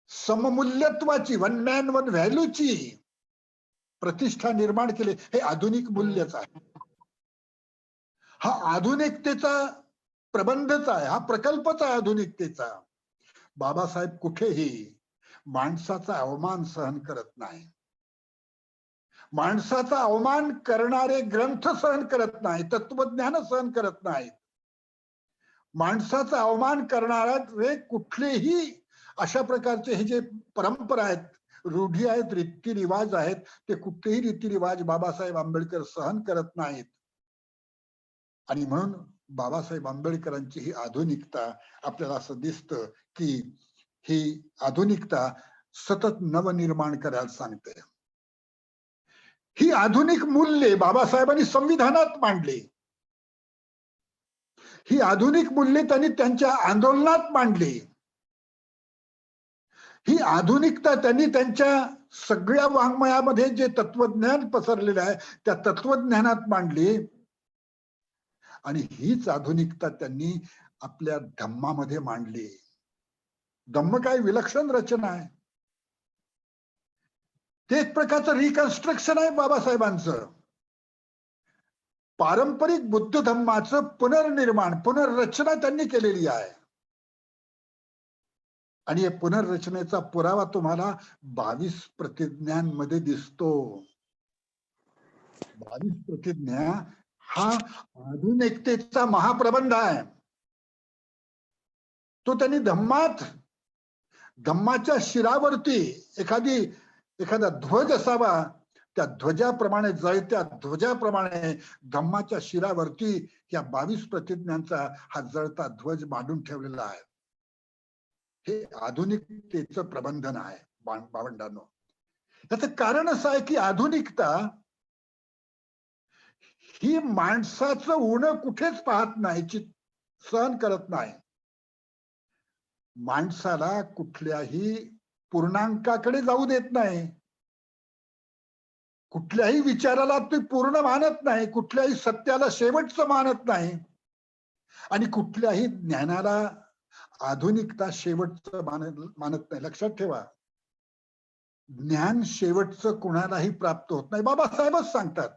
सममूल्यत्वाची, वन मॅन वन व्हॅल्यूची प्रतिष्ठा निर्माण केली. हे आधुनिक मूल्यच आहे. हा आधुनिकतेचा प्रबंधच आहे, हा प्रकल्पच आहे आधुनिकतेचा. बाबासाहेब कुठेही माणसाचा अवमान सहन करत नाही. माणसाचा अवमान करणारे ग्रंथ सहन करत नाही, तत्वज्ञान सहन करत नाहीत. माणसाचा अवमान करणारे कुठलेही अशा प्रकारचे हे जे परंपरा आहेत, रूढी आहेत, रीतिरिवाज आहेत, ते कुठलेही रीतिरिवाज बाबासाहेब आंबेडकर सहन करत नाहीत. आणि म्हणून बाबासाहेब आंबेडकरांची ही आधुनिकता आपल्याला असं दिसतं की ही आधुनिकता सतत नवनिर्माण करायला सांगते. ही आधुनिक मूल्ये बाबासाहेबांनी संविधानात मांडली. ही आधुनिक मूल्ये त्यांनी त्यांच्या आंदोलनात मांडली. ही आधुनिकता त्यांनी त्यांच्या सगळ्या वाङ्मयामध्ये जे तत्वज्ञान पसरलेलं आहे त्या तत्वज्ञानात मांडली. आणि हीच आधुनिकता त्यांनी आपल्या धम्मामध्ये मांडली. धम्म काय विलक्षण रचना आहे. ते एक प्रकारचं रिकन्स्ट्रक्शन आहे बाबासाहेबांचं. पारंपरिक बुद्ध धम्माचं पुनर्निर्माण, पुनर्रचना त्यांनी केलेली आहे. आणि या पुनर्रचनेचा पुरावा तुम्हाला 22 प्रतिज्ञांमध्ये दिसतो. 22 प्रतिज्ञा हा आधुनिकतेचा महाप्रबंध आहे. तो त्यांनी धम्माच्या शिरावरती एखादा ध्वज असावा, त्या ध्वजाप्रमाणे, जळत्या ध्वजाप्रमाणे धम्माच्या शिरावरती या 22 प्रतिज्ञांचा हा जळता ध्वज मांडून ठेवलेला आहे. हे आधुनिकतेचं प्रबंधन आहे भावंडांनो. त्याचं कारण असं आहे की आधुनिकता ही माणसाचं उणं कुठेच पाहत नाही, सहन करत नाही. माणसाला कुठल्याही पूर्णांकाकडे जाऊ देत नाही. कुठल्याही विचाराला ती पूर्ण मानत नाही, कुठल्याही सत्याला शेवटचं मानत नाही, आणि कुठल्याही ज्ञानाला आधुनिकता शेवटचं मानत नाही. लक्षात ठेवा, ज्ञान शेवटचं कुणालाही प्राप्त होत नाही. बाबासाहेबच सांगतात,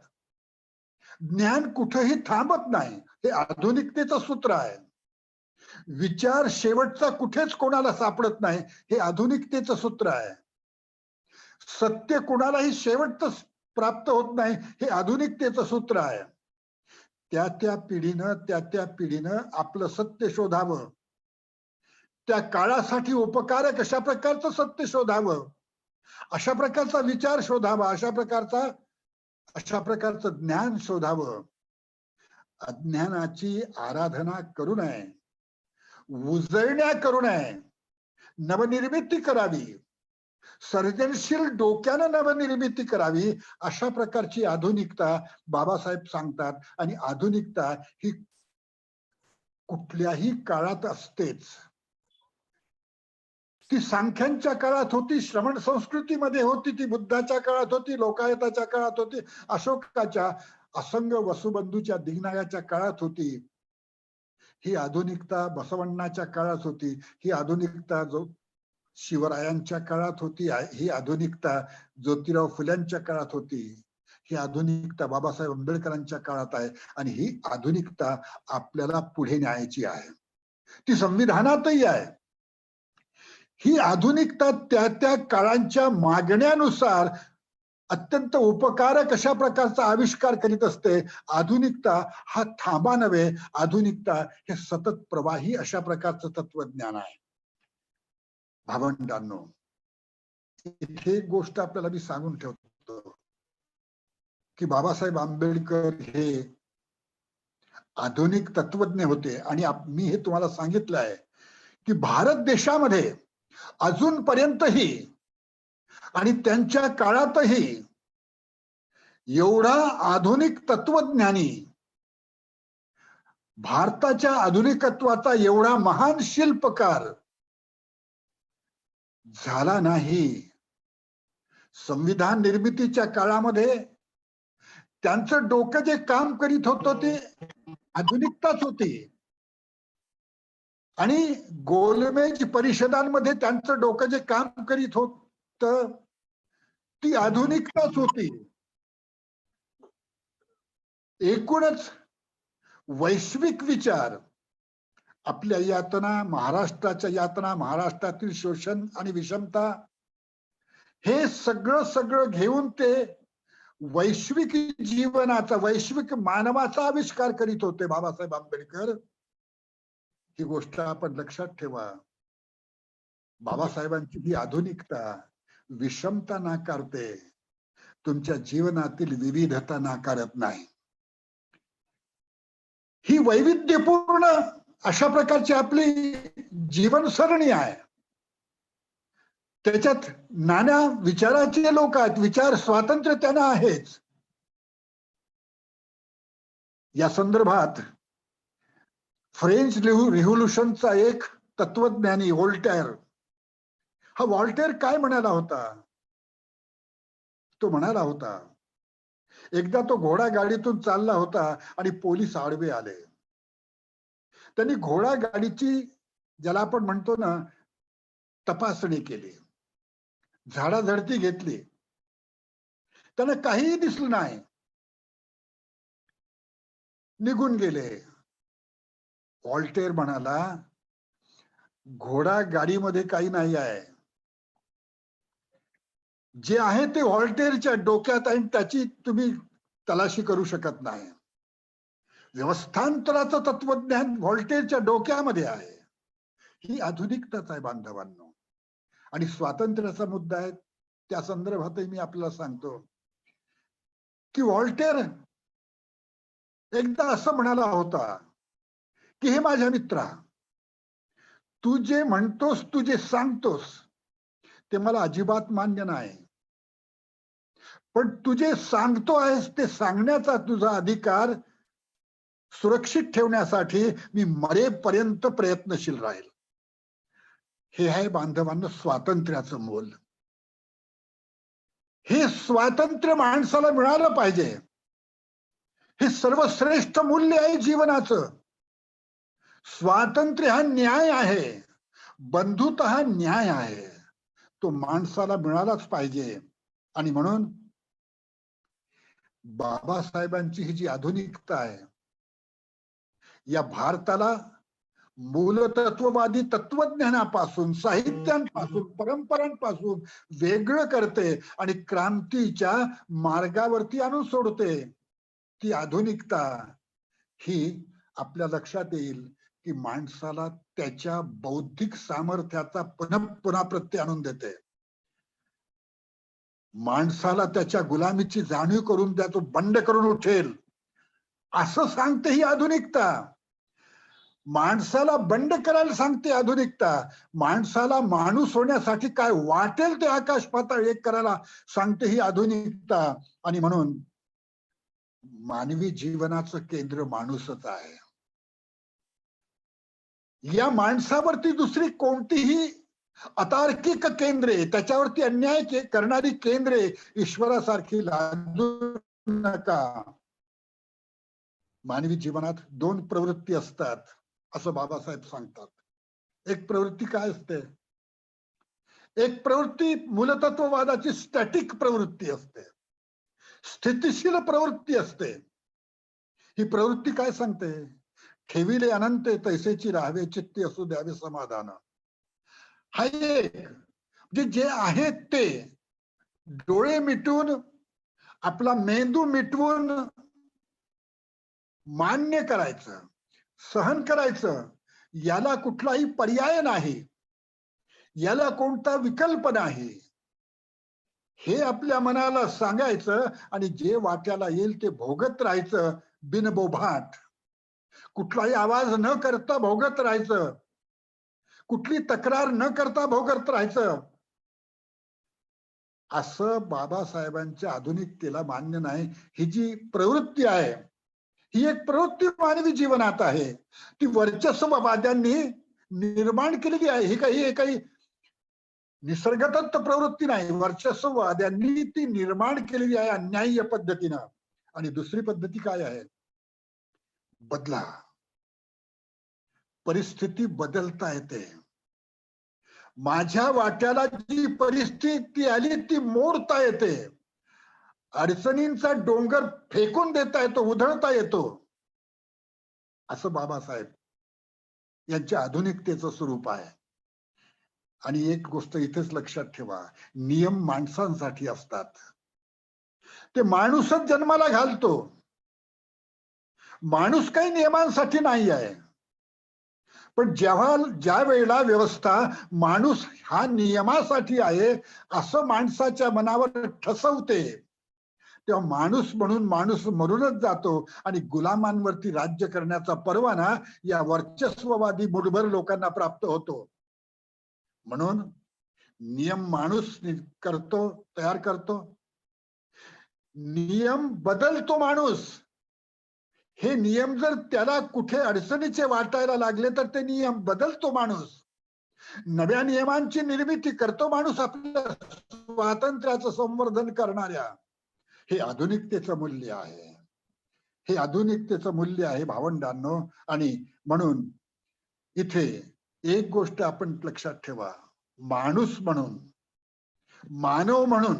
ज्ञान कुठेही थांबत नाही. हे आधुनिकतेचं सूत्र आहे. विचार शेवटचा कुठेच कोणाला सापडत नाही. हे आधुनिकतेचं सूत्र आहे. सत्य कुणालाही शेवटचं प्राप्त होत नाही. हे आधुनिकतेचं सूत्र आहे. त्या पिढीनं आपलं सत्य शोधावं. त्या काळासाठी उपकारक अशा प्रकारचं सत्य शोधावं, अशा प्रकारचा विचार शोधावा, अशा प्रकारचं ज्ञान शोधावं. अज्ञानाची आराधना करू नये, उजळण्या करू नये, नवनिर्मिती करावी, सर्जनशील डोक्यानं नवनिर्मिती करावी. अशा प्रकारची आधुनिकता बाबासाहेब सांगतात. आणि आधुनिकता ही कुठल्याही काळात असतेच. ती सांख्यांच्या काळात होती, श्रमण संस्कृतीमध्ये होती, ती बुद्धाच्या काळात होती, लोकायताच्या काळात होती, अशोकाच्या, असंग वसुबंधूच्या, दिग्नायाच्या काळात होती. ही आधुनिकता बसवण्णाच्या काळात होती. ही आधुनिकता जो शिवरायांच्या काळात होती. ही आधुनिकता ज्योतिराव फुल्यांच्या काळात होती. ही आधुनिकता बाबासाहेब आंबेडकरांच्या काळात आहे. आणि ही आधुनिकता आपल्याला पुढे न्यायची आहे. ती संविधानातही आहे. ही आधुनिकता त्या काळांच्या मागण्यानुसार अत्यंत उपकारक अशा प्रकारचा आविष्कार करीत असते. आधुनिकता हा थांबा नव्हे, आधुनिकता हे सतत प्रवाही अशा प्रकारचं तत्वज्ञान आहे. भावंडांनो, इथे एक गोष्ट आपल्याला मी सांगून ठेवतो की बाबासाहेब आंबेडकर हे आधुनिक तत्वज्ञ होते. आणि मी हे तुम्हाला सांगितलं आहे की भारत देशामध्ये अजूनपर्यंतही आणि त्यांच्या काळातही एवढा आधुनिक तत्वज्ञानी, भारताच्या आधुनिकत्वाचा एवढा महान शिल्पकार झाला नाही. संविधान निर्मितीच्या काळामध्ये त्यांचं डोकं जे काम करीत होतं ते आधुनिकताच होती, आणि गोलमेज परिषदांमध्ये त्यांचं डोकं जे काम करीत होत ती आधुनिकताच होती. एकूणच वैश्विक विचार, आपल्या यातना, महाराष्ट्राच्या यातना, महाराष्ट्रातील शोषण आणि विषमता, हे सगळं घेऊन ते वैश्विक जीवनाचा, वैश्विक मानवाचा आविष्कार करीत होते बाबासाहेब आंबेडकर. ही गोष्ट आपण लक्षात ठेवा. बाबासाहेबांची ही आधुनिकता विषमता नाकारते, तुमच्या जीवनातील विविधता नाकारत नाही. ही वैविध्यपूर्ण अशा प्रकारची आपली जीवनसरणी आहे. त्याच्यात नाना विचाराचे लोक आहेत, विचार स्वातंत्र्य त्यांना आहेच. या संदर्भात फ्रेंच रिव्होल्युशनचा एक तत्वज्ञानी व्होल्टेअर, हा व्होल्टेअर काय म्हणाला होता? तो म्हणाला होता, एकदा तो घोडा गाडीतून चालला होता आणि पोलीस आडवे आले. त्यांनी घोडा गाडीची, ज्याला आपण म्हणतो ना, तपासणी केली, झाडाझडती घेतली, त्यांना काहीही दिसलं नाही, निघून गेले. व्होल्टेअर म्हणाला, घोडा गाडीमध्ये काही नाही आहे, जे आहे ते व्होल्टेअरच्या डोक्यात आहे, त्याची तुम्ही तलाशी करू शकत नाही. व्यवस्थांतराचं तत्वज्ञान व्होल्टेअरच्या डोक्यामध्ये आहे. ही आधुनिकताच आहे बांधवांनो. आणि स्वातंत्र्याचा मुद्दा आहे, त्या संदर्भातही मी आपल्याला सांगतो की व्होल्टेअर एकदा असं म्हणाला होता की हे माझ्या मित्रा, तू जे म्हणतोस, तू जे सांगतोस ते मला अजिबात मान्य नाही, पण तू जे सांगतो आहेस ते सांगण्याचा तुझा अधिकार सुरक्षित ठेवण्यासाठी मी मरेपर्यंत प्रयत्नशील राहील. हे आहे बांधवांना स्वातंत्र्याचं मोल. हे स्वातंत्र्य माणसाला मिळालं पाहिजे. हे सर्वश्रेष्ठ मूल्य आहे जीवनाचं. स्वातंत्र्य हा न्याय आहे, बंधुता हा न्याय आहे, तो माणसाला मिळालाच पाहिजे. आणि म्हणून बाबासाहेबांची ही जी आधुनिकता आहे, या भारताला मूलतत्ववादी तत्वज्ञानापासून, साहित्यांपासून, परंपरांपासून वेगळं करते आणि क्रांतीच्या मार्गावरती आणून सोडते. ती आधुनिकता ही आपल्या लक्षात येईल की माणसाला त्याच्या बौद्धिक सामर्थ्याचा पुन्हा प्रत्यय आणून देते. माणसाला त्याच्या गुलामीची जाणीव करून द्या, तो बंड करून उठेल असं सांगते ही आधुनिकता. माणसाला बंड करायला सांगते आधुनिकता. माणसाला माणूस होण्यासाठी काय वाटेल ते आकाश पाताळ एक करायला सांगते ही आधुनिकता. आणि म्हणून मानवी जीवनाचं केंद्र माणूसच आहे. या माणसावरती दुसरी कोणतीही अतार्किक केंद्रे, त्याच्यावरती अन्याय करणारी केंद्रे ईश्वरासारखी लादू नका. मानवी जीवनात दोन प्रवृत्ती असतात असं बाबासाहेब सांगतात. एक प्रवृत्ती काय असते? एक प्रवृत्ती मूलतत्ववादाची स्टॅटिक प्रवृत्ती असते, स्थितिशील प्रवृत्ती असते. ही प्रवृत्ती काय सांगते? ठेविले अनंत तैसेची राहावे, चित्ती असू द्यावे समाधान. हा एक, म्हणजे जे आहे ते डोळे मिटून, आपला मेंदू मिटवून मान्य करायचं, सहन करायचं, याला कुठलाही पर्याय नाही, याला कोणता विकल्प नाही, हे आपल्या मनाला सांगायचं आणि जे वाट्याला येईल ते भोगत राहायचं बिनबोभाट. कुठलाही आवाज न करता भोगत राहायचं, कुठली तक्रार न करता भोगत राहायचं. असं बाबासाहेबांच्या आधुनिकतेला मान्य नाही. ही जी प्रवृत्ती आहे, ही एक प्रवृत्ती मानवी जीवनात आहे. ती वर्चस्ववाद्यांनी निर्माण केलेली आहे. ही काही निसर्गदत्त प्रवृत्ती नाही. वर्चस्ववाद्यांनी ती निर्माण केलेली आहे अन्याय्य पद्धतीनं. आणि दुसरी पद्धती काय आहे? बदला. परिस्थिती बदलता येते. माझ्या वाट्याला जी परिस्थिती आली ती मोडता येते. अडचणींचा डोंगर फेकून देता येतो, उधळता येतो. असं बाबासाहेब यांच्या आधुनिकतेचं स्वरूप आहे. आणि एक गोष्ट इथेच लक्षात ठेवा, नियम माणसांसाठी असतात. ते माणूसच जन्माला घालतो. माणूस काही नियमांसाठी नाही आहे. पण ज्या वेळेला व्यवस्था माणूस हा नियमासाठी आहे असं माणसाच्या मनावर ठसवते, तेव्हा माणूस म्हणून माणूस मरूनच जातो आणि गुलामांवरती राज्य करण्याचा परवाना या वर्चस्ववादी मुठभर लोकांना प्राप्त होतो. म्हणून नियम माणूस तयार करतो. नियम बदलतो माणूस. हे नियम जर त्याला कुठे अडचणीचे वाटायला लागले तर ते नियम बदलतो माणूस. नव्या नियमांची निर्मिती करतो माणूस आपल्या स्वातंत्र्याचं संवर्धन करणाऱ्या. हे आधुनिकतेचं मूल्य आहे. हे आधुनिकतेचं मूल्य आहे भावंडांनो. आणि म्हणून इथे एक गोष्ट आपण लक्षात ठेवा, माणूस म्हणून, मानव म्हणून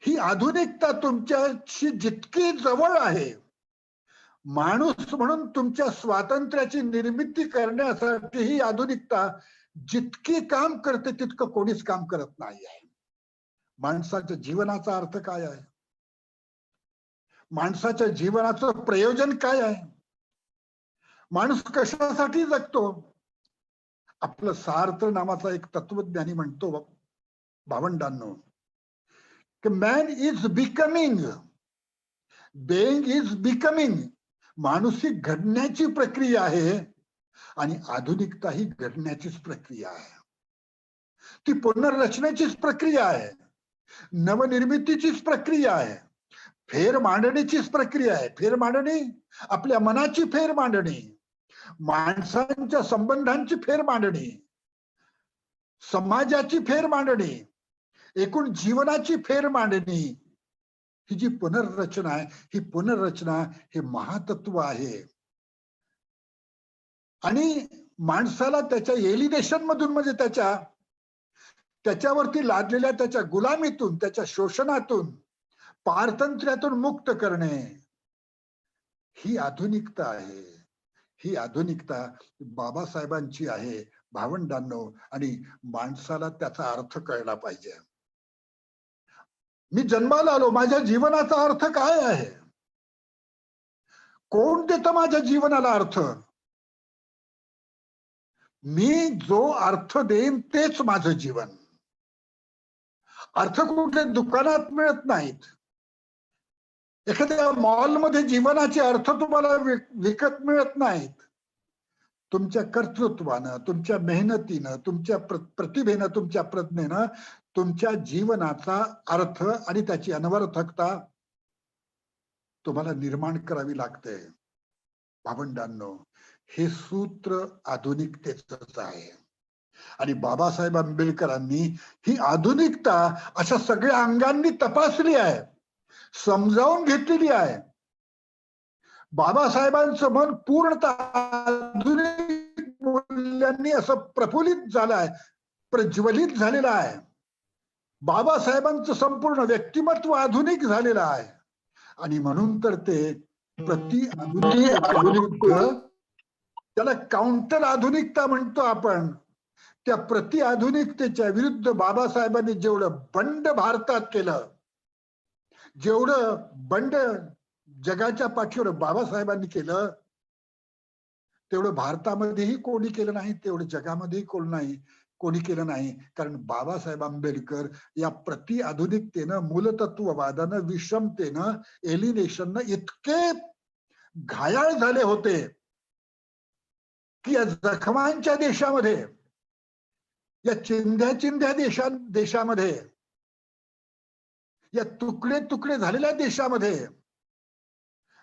ही आधुनिकता तुमच्याशी जितकी जवळ आहे, माणूस म्हणून तुमच्या स्वातंत्र्याची निर्मिती करण्यासाठी ही आधुनिकता जितकी काम करते तितकं कोणीच काम करत नाही आहे. माणसाच्या जीवनाचा अर्थ काय आहे? माणसाच्या जीवनाचं प्रयोजन काय आहे? माणूस कशासाठी जगतो? आपलं सार्थ नावाचा एक तत्वज्ञानी म्हणतो भावंडांनो, की man is becoming, being is becoming. माणूस ही घडण्याची प्रक्रिया आहे आणि आधुनिकता ही घडण्याचीच प्रक्रिया आहे. ती पुनर्रचनेचीच प्रक्रिया आहे, नवनिर्मितीचीच प्रक्रिया आहे, फेर मांडणीचीच प्रक्रिया आहे. फेर मांडणी, आपल्या मनाची फेर मांडणी, माणसांच्या संबंधांची फेर मांडणी, समाजाची फेर मांडणी, एकूण जीवनाची फेर मांडणी. ही जी पुनर्रचना आहे, ही पुनर्रचना हे महातत्व आहे. आणि माणसाला त्याच्या एलिनेशन मधून, म्हणजे त्याच्यावरती लादलेल्या त्याच्या गुलामीतून, त्याच्या शोषणातून, पारतंत्र्यातून मुक्त करणे, ही आधुनिकता आहे. ही आधुनिकता बाबासाहेबांची आहे भावंडांनो. आणि माणसाला त्याचा अर्थ कळला पाहिजे. मी जन्माला आलो, माझ्या जीवनाचा अर्थ काय आहे? कोण देतं माझ्या जीवनाला अर्थ? मी जो अर्थ देईन तेच माझं जीवन. अर्थ कुठे दुकानात मिळत नाहीत. एखाद्या मॉलमध्ये जीवनाचे अर्थ तुम्हाला विकत मिळत नाहीत. तुमच्या कर्तृत्वानं, तुमच्या मेहनतीनं, तुमच्या प्रतिभेनं, तुमच्या प्रज्ञेनं तुमच्या जीवनाचा अर्थ आणि त्याची अनवर्थकता तुम्हाला निर्माण करावी लागते. भावंडांनो, हे सूत्र आधुनिकतेच आहे. आणि बाबासाहेब आंबेडकरांनी ही आधुनिकता अशा सगळ्या अंगांनी तपासली आहे, समजावून घेतलेली आहे. बाबासाहेबांचं मन पूर्णतः आधुनिक मूल्यांनी असं प्रफुल्लित झालं आहे, प्रज्वलित झालेलं आहे. बाबासाहेबांचं संपूर्ण व्यक्तिमत्व आधुनिक झालेलं आहे. आणि म्हणून तर ते आधुनिक, त्याला काउंटर आधुनिकता म्हणतो आपण. त्या प्रति आधुनिकतेच्या विरुद्ध बाबासाहेबांनी जेवढं बंड भारतात केलं, जेवढं बंड जगाच्या पाठीवर बाबासाहेबांनी केलं, तेवढं भारतामध्येही कोणी केलं नाही, तेवढं जगामध्येही कोणी केलं नाही. कारण बाबासाहेब आंबेडकर या प्रति आधुनिकतेनं, मूलतत्ववादानं, विषमतेनं, एलिनेशननं इतके घायाळ झाले होते की या जखमांच्या देशामध्ये, या चिंध्या देशामध्ये या तुकडे तुकडे झालेल्या देशामध्ये,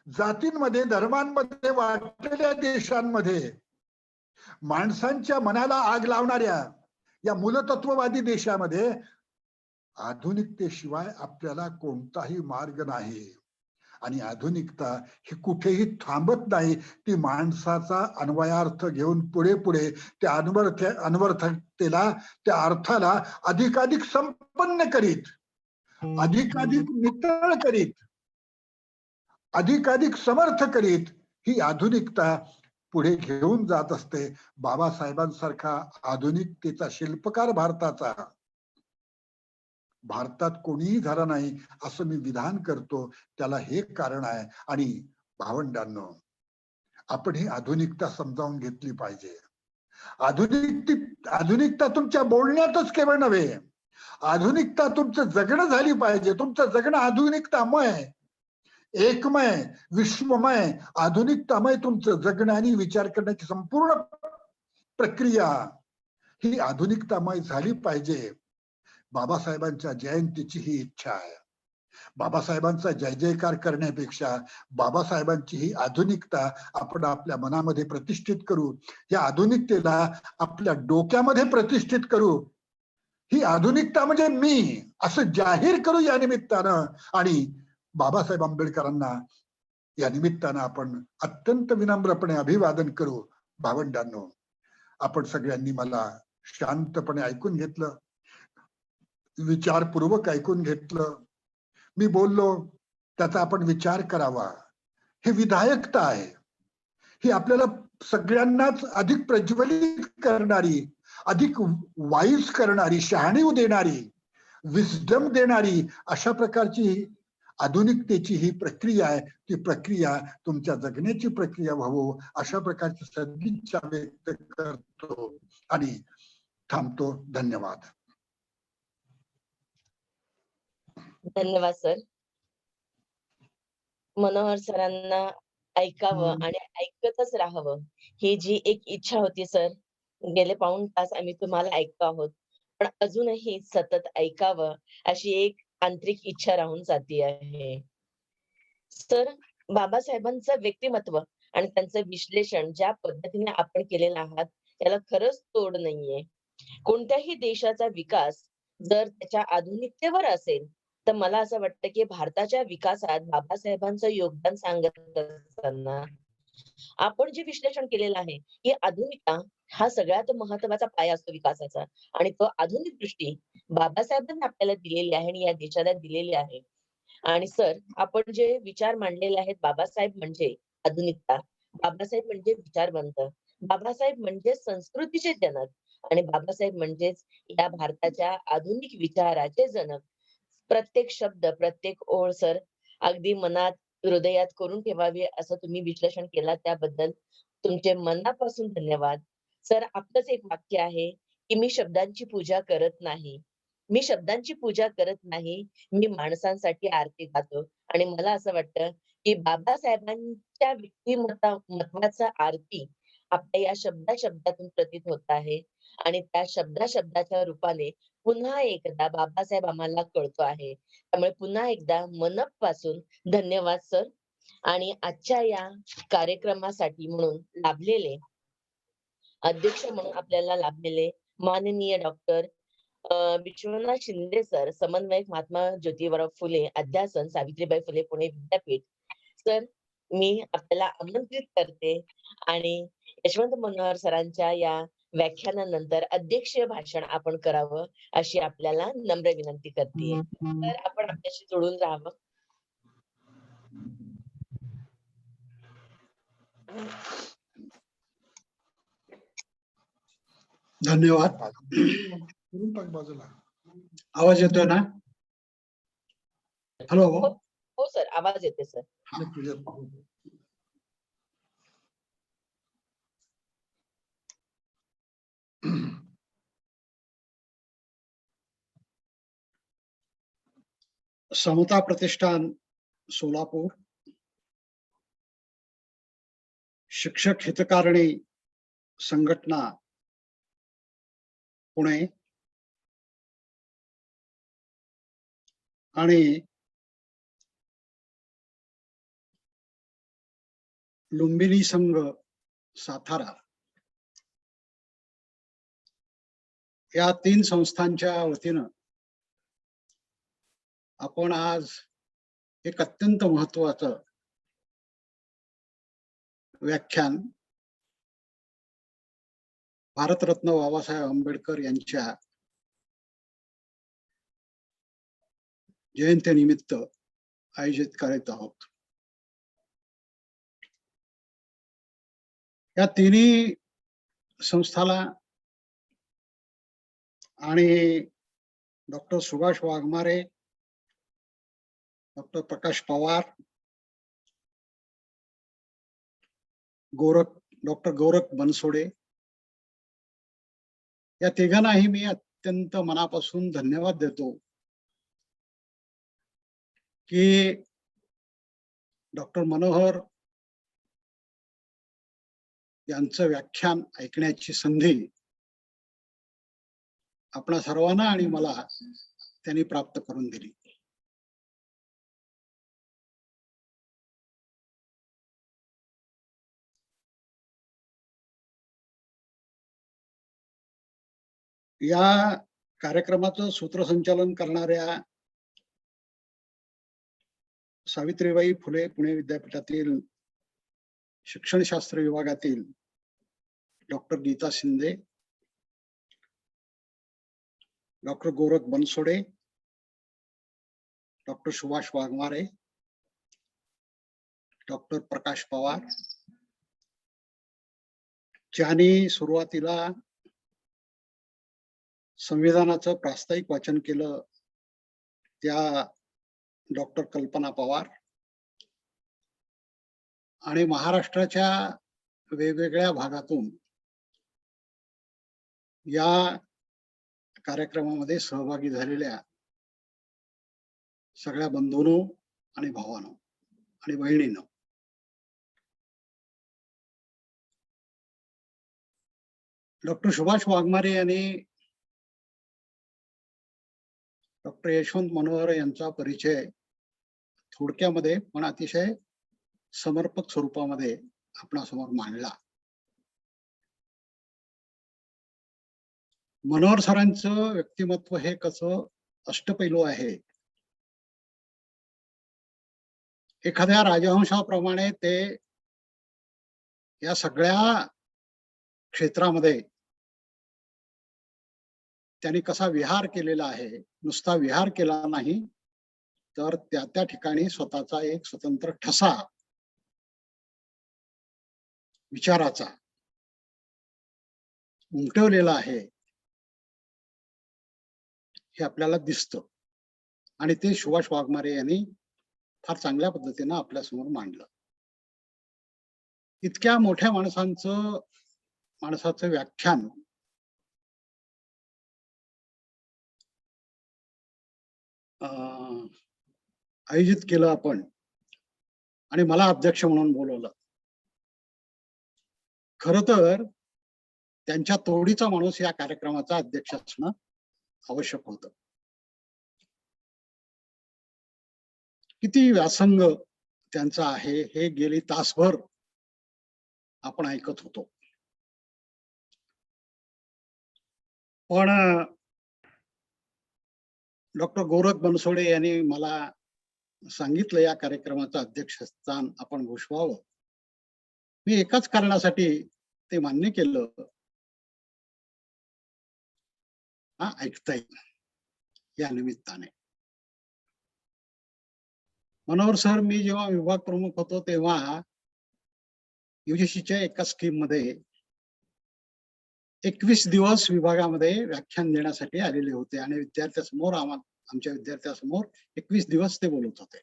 जातींमध्ये, धर्मांमध्ये वाटलेल्या देशांमध्ये, माणसांच्या मनाला आग लावणाऱ्या या मूलतत्ववादी देशामध्ये आधुनिकतेशिवाय आपल्याला कोणताही मार्ग नाही. आणि आधुनिकता ही कुठेही थांबत नाही, ती माणसाचा अन्वयार्थ घेऊन पुढे पुढे त्या अनवर्थतेला, त्या अर्थाला अधिकाधिक संपन्न करीत, अधिकाधिक नितळ करीत, अधिकाधिक समर्थ करीत ही आधुनिकता पुढे घेऊन जात असते. बाबासाहेबांसारखा आधुनिकतेचा शिल्पकार भारतात कोणीही झाला नाही असं मी विधान करतो. त्याला हे कारण आहे. आणि भावंडांनो, आपण ही आधुनिकता समजावून घेतली पाहिजे. आधुनिकता तुमच्या बोलण्यातच केवळ नव्हे, आधुनिकता तुमचं जगणं झाली पाहिजे. तुमचं जगणं आधुनिकतामय, एकमय, विश्वमय, आधुनिकतामय तुमचं जगणं आणि विचार करण्याची संपूर्ण प्रक्रिया ही आधुनिकतामय झाली पाहिजे. बाबासाहेबांच्या जयंतीची ही इच्छा आहे. बाबासाहेबांचा जय जयकार करण्यापेक्षा बाबासाहेबांची ही आधुनिकता आपण आपल्या मनामध्ये प्रतिष्ठित करू. या आधुनिकतेला आपल्या डोक्यामध्ये प्रतिष्ठित करू. ही आधुनिकता म्हणजे मी असं जाहीर करू या निमित्तानं. आणि बाबासाहेब आंबेडकरांना या निमित्तानं आपण अत्यंत विनम्रपणे अभिवादन करू. भावंडांनो, आपण सगळ्यांनी मला शांतपणे ऐकून घेतलं, विचारपूर्वक ऐकून घेतलं. मी बोललो त्याचा आपण विचार करावा. हे विधायकता आहे. ही आपल्याला सगळ्यांनाच अधिक प्रज्वलित करणारी, अधिक वाईज करणारी, शहाणीव देणारी, विस्डम देणारी अशा प्रकारची आधुनिकतेची ही प्रक्रिया आहे. ती प्रक्रिया तुमच्या जगण्याची प्रक्रिया व्हावं अशा प्रकारची सदिच्छा व्यक्त करतो आणि थांबतो. धन्यवाद. धन्यवाद सर. मनोहर सरांना ऐकावं आणि ऐकतच राहावं ही जी एक इच्छा होती सर, गेले पाऊण तास आम्ही तुम्हाला ऐकतो आहोत, पण अजूनही सतत ऐकावं अशी एक आंतरिक इच्छा राहून जाती आहे. सर, बाबासाहेबांचं व्यक्तिमत्व आणि त्यांचं विश्लेषण ज्या पद्धतीने आपण केलेलं आहात त्याला खरंच तोड नाहीये. कोणत्याही देशाचा विकास जर त्याच्या आधुनिकतेवर असेल तर मला असं वाटतं की भारताच्या विकासात बाबासाहेबांचं योगदान सांगत असताना आपण जे विश्लेषण केलेलं आहे की आधुनिकता हा सगळ्यात महत्वाचा पाया असतो विकासाचा, आणि तो आधुनिक दृष्टी बाबासाहेबांनी आपल्याला दिलेली आहे आणि या देशाला दिलेली आहे. आणि सर, आपण जे विचार मांडलेले आहेत, बाबासाहेब म्हणजे आधुनिकता, बाबासाहेब म्हणजे विचारवंत, बाबासाहेब म्हणजे संस्कृतीचे जनक, आणि बाबासाहेब म्हणजेच या भारताच्या आधुनिक विचाराचे जनक. प्रत्येक शब्द, प्रत्येक ओळ सर अगदी मनात, हृदयात करून ठेवावी असं तुम्ही विश्लेषण केला, त्याबद्दल तुमचे मनापासून धन्यवाद. सर, आपलंच एक वाक्य आहे की मी शब्दांची पूजा करत नाही. मी शब्दांची पूजा करत नाही, मी माणसांसाठी आरती गातो. आणि मला असं वाटतं की बाबासाहेबांच्या व्यक्तिमत्वाचा आरती आपल्या या शब्दातून प्रतीत होत आहे. आणि त्या शब्दाच्या रूपाने पुन्हा एकदा बाबासाहेब आम्हाला कळतो आहे. त्यामुळे पुन्हा एकदा मनपासून धन्यवाद सर. आणि आजच्या या कार्यक्रमासाठी म्हणून लाभलेले अध्यक्ष म्हणून आपल्याला लाभलेले माननीय डॉक्टर विश्वनाथ शिंदे सर, समन्वयक महात्मा ज्योतिराव फुले अध्यासन सावित्रीबाई फुले पुणे विद्यापीठ. सर, मी आपल्याला आमंत्रित करते आणि यशवंत मनोहर सरांच्या या व्याख्यानानंतर अध्यक्षीय भाषण आपण करावं अशी आपल्याला नम्र विनंती करते. तर आपण आपल्याशी जोडून राहावं. धन्यवाद. करून टाक बाजूला. आवाज येतोय ना? हॅलो. हो सर, आवाज येते सर. समता प्रतिष्ठान सोलापूर, शिक्षक हितकारणी संघटना पुणे आणि लुंबिनी संघ सातारा या 3 संस्थांच्या वतीनं आपण आज एक अत्यंत महत्वाचं व्याख्यान भारतरत्न बाबासाहेब आंबेडकर यांच्या जयंतीनिमित्त आयोजित करत आहोत. या तिन्ही संस्थाला आणि doctor Subhash Waghmare, doctor Prakash Pawar, doctor Gorakh Bansode या तिघांनाही मी अत्यंत मनापासून धन्यवाद देतो की डॉक्टर मनोहर यांचं व्याख्यान ऐकण्याची संधी आपणा सर्वांना आणि मला त्यांनी प्राप्त करून दिली. या कार्यक्रमाचं सूत्रसंचालन करणाऱ्या सावित्रीबाई फुले पुणे विद्यापीठातील शिक्षणशास्त्र विभागातील doctor Geeta Shinde, doctor Gorakh Bansode, doctor Subhash Waghmare, doctor Prakash Pawar, ज्यांनी सुरुवातीला संविधानाचं प्रास्ताविक वाचन केलं त्या डॉक्टर कल्पना पवार आणि महाराष्ट्राच्या वेगवेगळ्या भागातून या कार्यक्रमामध्ये सहभागी झालेल्या सगळ्या बंधूंनो आणि भावांनो आणि बहिणींनो, डॉक्टर सुभाष वाघमारे यांनी डॉक्टर यशवंत मनोहर यांचा परिचय थोडक्यामध्ये पण अतिशय समर्पक स्वरूपामध्ये आपणासमोर मांडला. मनोहर सरांचं व्यक्तिमत्व हे कसं अष्टपैलू आहे. एखाद्या राजहंसाप्रमाणे ते या सगळ्या क्षेत्रामध्ये त्यांनी कसा विहार केलेला आहे. नुसता विहार केला नाही तर त्या ठिकाणी स्वतःचा एक स्वतंत्र ठसा विचाराचा उमटवलेला आहे हे आपल्याला दिसतं आणि ते सुभाष वाघमारे यांनी फार चांगल्या पद्धतीने आपल्या समोर मांडलं. इतक्या मोठ्या माणसाचं व्याख्यान आयोजित केलं आपण आणि मला अध्यक्ष म्हणून बोलवलं. खरं तर त्यांच्या तोडीचा माणूस या कार्यक्रमाचा अध्यक्ष असणं आवश्यक होतं. किती व्यासंग त्यांचा आहे हे गेली तासभर आपण ऐकत होतो. पण डॉक्टर गोरख बनसोडे यांनी मला सांगितलं या कार्यक्रमाचं अध्यक्षस्थान आपण भूषवावं. मी एकाच कारणासाठी ते मान्य केलं, हा ऐकता येईल या निमित्ताने. मनोहर सर, मी जेव्हा विभाग प्रमुख होतो तेव्हा युजीसीच्या एका स्कीम मध्ये 21 दिवस विभागामध्ये व्याख्यान देण्यासाठी आलेले होते आणि आमच्या विद्यार्थ्यासमोर 21 दिवस ते बोलत होते.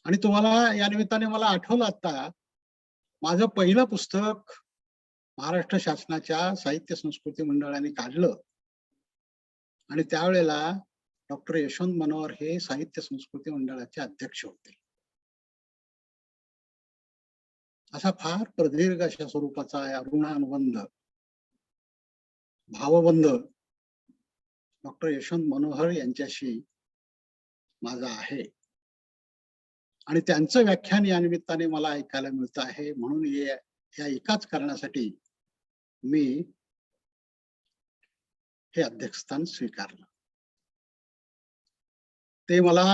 आणि तुम्हाला या निमित्ताने मला आठवलं आता, माझं पहिलं पुस्तक महाराष्ट्र शासनाच्या साहित्य संस्कृती मंडळाने काढलं आणि त्यावेळेला डॉक्टर यशवंत मनोहर हे साहित्य संस्कृती मंडळाचे अध्यक्ष होते. असा फार प्रदीर्घ अशा स्वरूपाचा ऋणानुबंध, भावबंध डॉक्टर यशवंत मनोहर यांच्याशी माझा आहे आणि त्यांचं व्याख्यान या निमित्ताने मला ऐकायला मिळतं आहे, म्हणून या एकाच कारणासाठी मी हे अध्यक्षस्थान स्वीकारलं. ते मला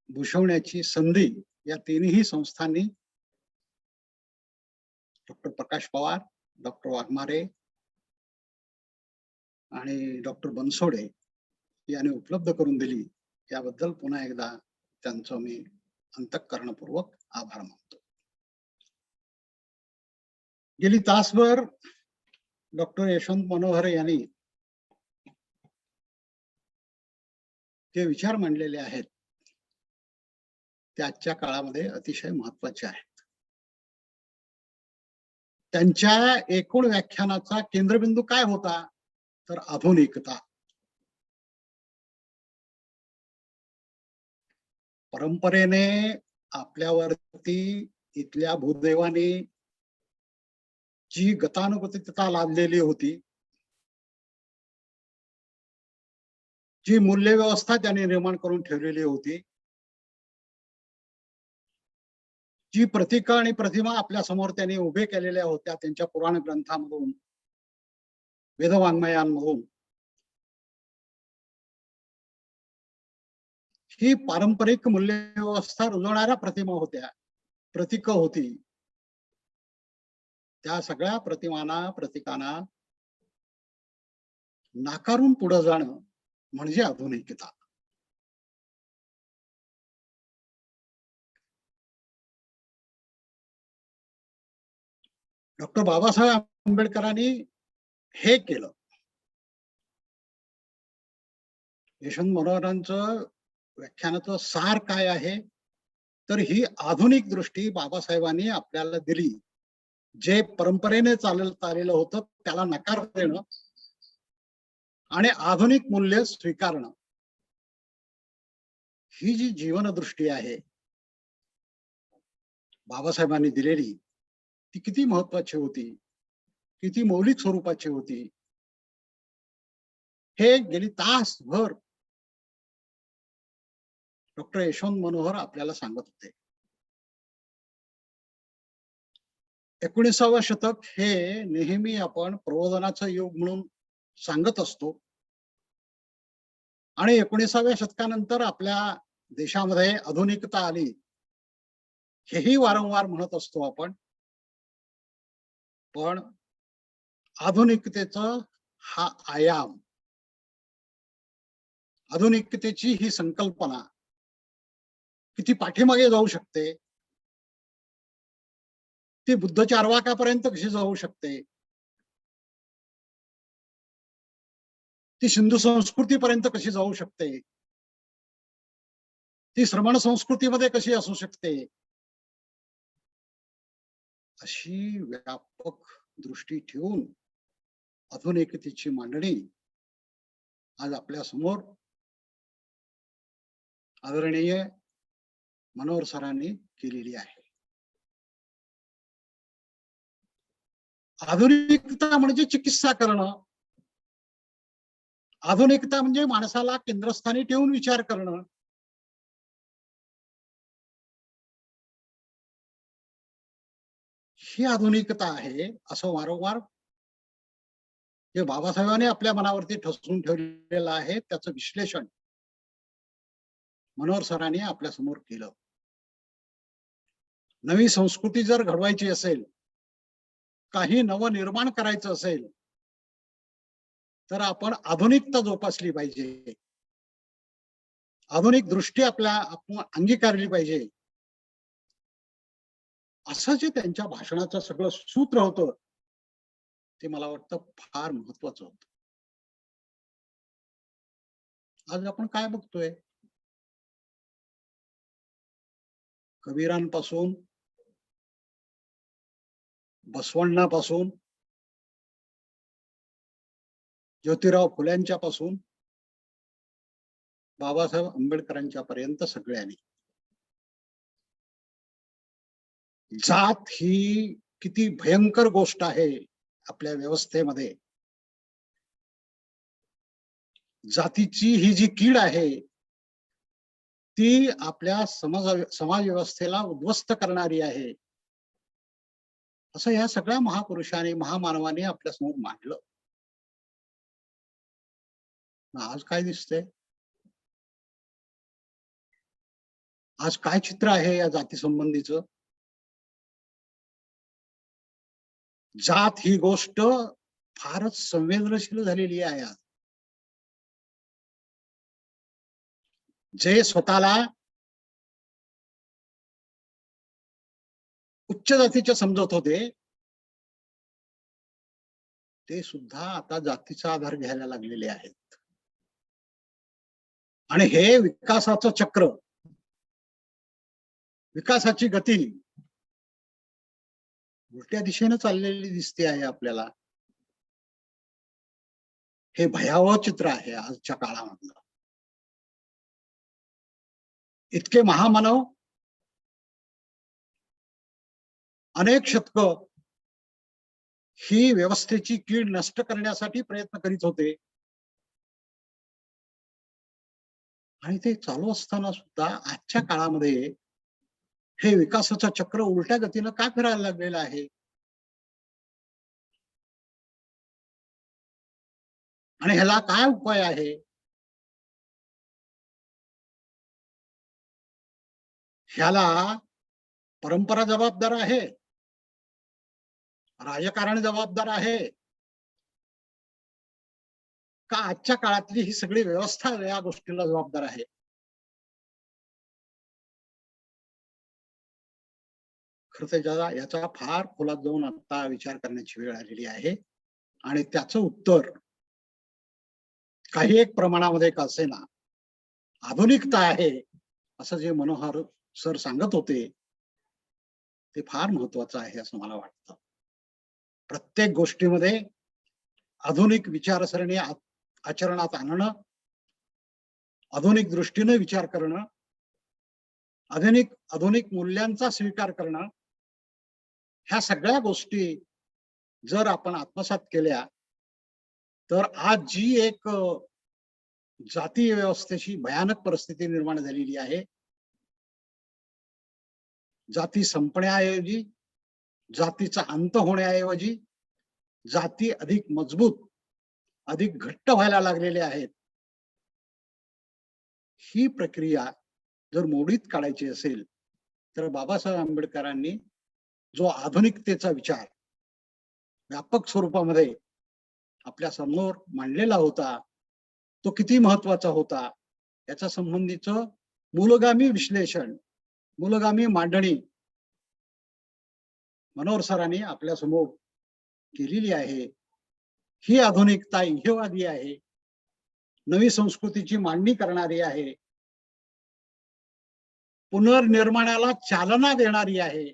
भूषवण्याची संधी या तिन्ही संस्थांनी, डॉक्टर प्रकाश पवार, डॉक्टर वाघमारे आणि डॉक्टर बनसोडे यांनी उपलब्ध करून दिली. याबद्दल पुन्हा एकदा त्यांचं मी अंतःकरणपूर्वक आभार मानतो. गेली तासभर डॉक्टर यशवंत मनोहर यांनी जे विचार मांडलेले आहेत ते आजच्या काळामध्ये अतिशय महत्वाचे आहेत. त्यांच्या एकूण व्याख्यानाचा केंद्रबिंदू काय होता तर आधुनिकता. परंपरेने आपल्यावरती इथल्या भूदेवाने जी गतानुगतिकता लादलेली होती, जी मूल्य व्यवस्था त्यांनी निर्माण करून ठेवलेली होती, जी प्रतीक आणि प्रतिमा आपल्या समोर त्यांनी उभे केलेल्या होत्या त्यांच्या पुराण ग्रंथांमधून, वेदवाङ्मयांमधून, ही पारंपरिक मूल्य व्यवस्था रुजवणाऱ्या प्रतिमा होत्या, प्रतीक होती. त्या सगळ्या प्रतिमांना, प्रतीकांना नाकारून पुढे जाणं म्हणजे आधुनिकता. डॉक्टर बाबासाहेब आंबेडकरांनी हे केलं. यशवंत मनोहरांचं व्याख्यानाचं सार काय आहे तर ही आधुनिक दृष्टी बाबासाहेबांनी आपल्याला दिली. जे परंपरेने चालत आलेलं होतं त्याला नकार देणं आणि आधुनिक मूल्य स्वीकारणं, ही जी जीवनदृष्टी आहे बाबासाहेबांनी दिलेली, ती किती महत्वाची होती, किती मौलिक स्वरूपाची होती, हे गेली तासभर डॉक्टर यशवंत मनोहर आपल्याला सांगत होते. 19वे शतक हे नेहमी आपण प्रबोधनाचं युग म्हणून सांगत असतो आणि 19व्या शतकानंतर आपल्या देशामध्ये आधुनिकता आली हेही वारंवार म्हणत असतो आपण. पण आधुनिकतेचा हा आयाम, आधुनिकतेची ही संकल्पना किती पाठीमागे जाऊ शकते, ती बुद्ध चार्वाकापर्यंत कशी जाऊ शकते, ती सिंधू संस्कृतीपर्यंत कशी जाऊ शकते, ती श्रमण संस्कृतीमध्ये कशी असू शकते, अशी व्यापक दृष्टी ठेवून आधुनिकतेची मांडणी आज आपल्या समोर आदरणीय मनोहर सरांनी केलेली आहे. आधुनिकता म्हणजे चिकित्सा करणं, आधुनिकता म्हणजे माणसाला केंद्रस्थानी ठेवून विचार करणं, ही आधुनिकता आहे असं वारंवार जे बाबासाहेबांनी आपल्या मनावरती ठसवून ठेवलेलं आहे त्याचं विश्लेषण मनोहर सरांनी आपल्या समोर केलं. नवी संस्कृती जर घडवायची असेल, काही नवनिर्माण करायचं असेल तर आपण आधुनिकता जोपासली पाहिजे, आधुनिक दृष्टी आपण अंगीकारली पाहिजे, असं जे त्यांच्या भाषणाचं सगळं सूत्र होतं ते मला वाटतं फार महत्वाचं होतं. आज आपण काय बघतोय, कबीरांपासून, बसवण्णापासून, ज्योतिराव फुल्यांच्या पासून बाबासाहेब आंबेडकरांच्या पर्यंत सगळ्यांनी जात ही किती भयंकर गोष्ट आहे आपल्या व्यवस्थेमध्ये, जातीची ही जी कीड आहे ती आपल्या समाज व्यवस्थेला उद्ध्वस्त करणारी आहे, असं या सगळ्या महापुरुषांनी महामानवांनी आपल्या समोर मांडलं. आज काय दिसतंय? आज काय चित्र आहे या जाती संबंधीचं? जात ही गोष्ट फारच संवेदनशील झालेली आहे आज. जे स्वतःला उच्च जातीचे समजत होते ते सुद्धा आता जातीचा आधार घ्यायला लागलेले आहेत. आणि हे विकासाचं चक्र, विकासाची गती उलट्या दिशेने चाललेली दिसते आहे आपल्याला. हे भयावह चित्र आहे आजच्या काळामधलं. इतके महामानव अनेक शतक ही व्यवस्थेची कीड नष्ट करण्यासाठी प्रयत्न करीत होते, आणि ते चालू असताना सुद्धा आजच्या काळामध्ये हे विकासाचं चक्र उलट्या गतीनं का फिरायला लागलेलं आहे? आणि ह्याला काय उपाय आहे? ह्याला परंपरा जबाबदार आहे, राजकारण जबाबदार आहे, का आजच्या काळातली ही सगळी व्यवस्था या गोष्टीला जबाबदार आहे? खरं तर याचा फार खोलात जाऊन आता विचार करण्याची वेळ आलेली आहे. आणि त्याचं उत्तर काही एक प्रमाणामध्ये का असेना आधुनिकता आहे, असं जे मनोहर सर सांगत होते ते फार महत्वाचं आहे असं मला वाटतं. प्रत्येक गोष्टीमध्ये आधुनिक विचारसरणी आचरणात आणणं, आधुनिक दृष्टीने विचार करणं, आधुनिक मूल्यांचा स्वीकार करणं, ह्या सगळ्या गोष्टी जर आपण आत्मसात केल्या तर आज जी एक जातीय व्यवस्थेची भयानक परिस्थिती निर्माण झालेली आहे, जाती संपण्याऐवजी, जातीचा अंत होण्याऐवजी जाती अधिक मजबूत, अधिक घट्ट व्हायला लागलेल्या आहेत. ही प्रक्रिया जर मोडीत काढायची असेल तर बाबासाहेब आंबेडकरांनी जो आधुनिकतेचा विचार व्यापक स्वरूपामध्ये आपल्या समोर मांडलेला होता तो किती महत्वाचा होता याच्या संबंधीचं मूलगामी विश्लेषण, मूलगामी मांडणी मनोहर सरांनी आपल्या समोर केलेली आहे. ही आधुनिकता इहेवादी आहे, नवी संस्कृतीची मांडणी करणारी आहे, पुनर्निर्माणाला चालना देणारी आहे.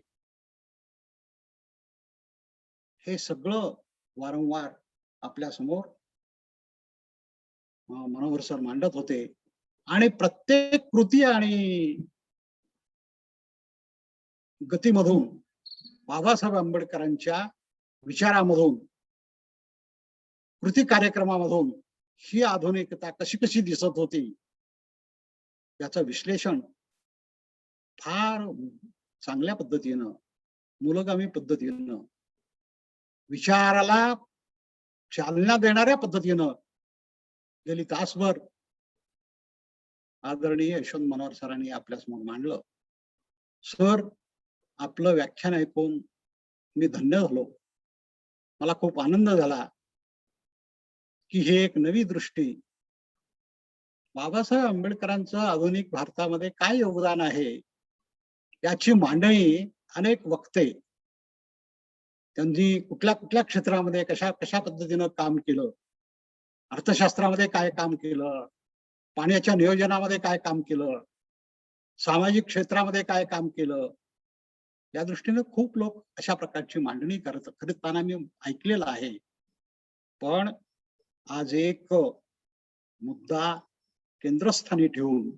हे सगळं वारंवार आपल्या समोर मनोहर सर मांडत होते. आणि प्रत्येक कृती आणि गतीमधून बाबासाहेब आंबेडकरांच्या विचारामधून, कृती कार्यक्रमामधून ही आधुनिकता कशी कशी दिसत होती याचं विश्लेषण फार चांगल्या पद्धतीनं, मूलगामी पद्धतीनं, विचाराला चालना देणाऱ्या पद्धतीनं गेली तासभर आदरणीय यशवंत मनोहर सरांनी आपल्या समोर मांडलं. सर, आपलं व्याख्यान ऐकून मी धन्य झालो. मला खूप आनंद झाला की हे एक नवी दृष्टी, बाबासाहेब आंबेडकरांचं आधुनिक भारतामध्ये काय योगदान आहे याची मांडणी अनेक वक्ते, त्यांनी कुठल्या कुठल्या क्षेत्रामध्ये कशा कशा पद्धतीनं काम केलं, अर्थशास्त्रामध्ये काय काम केलं, पाण्याच्या नियोजनामध्ये काय काम केलं, सामाजिक क्षेत्रामध्ये काय काम केलं, या दृष्टीने खूप लोक अशा प्रकारची मांडणी करताना मी ऐकलेलं आहे. पण आज एक मुद्दा केंद्रस्थानी ठेवून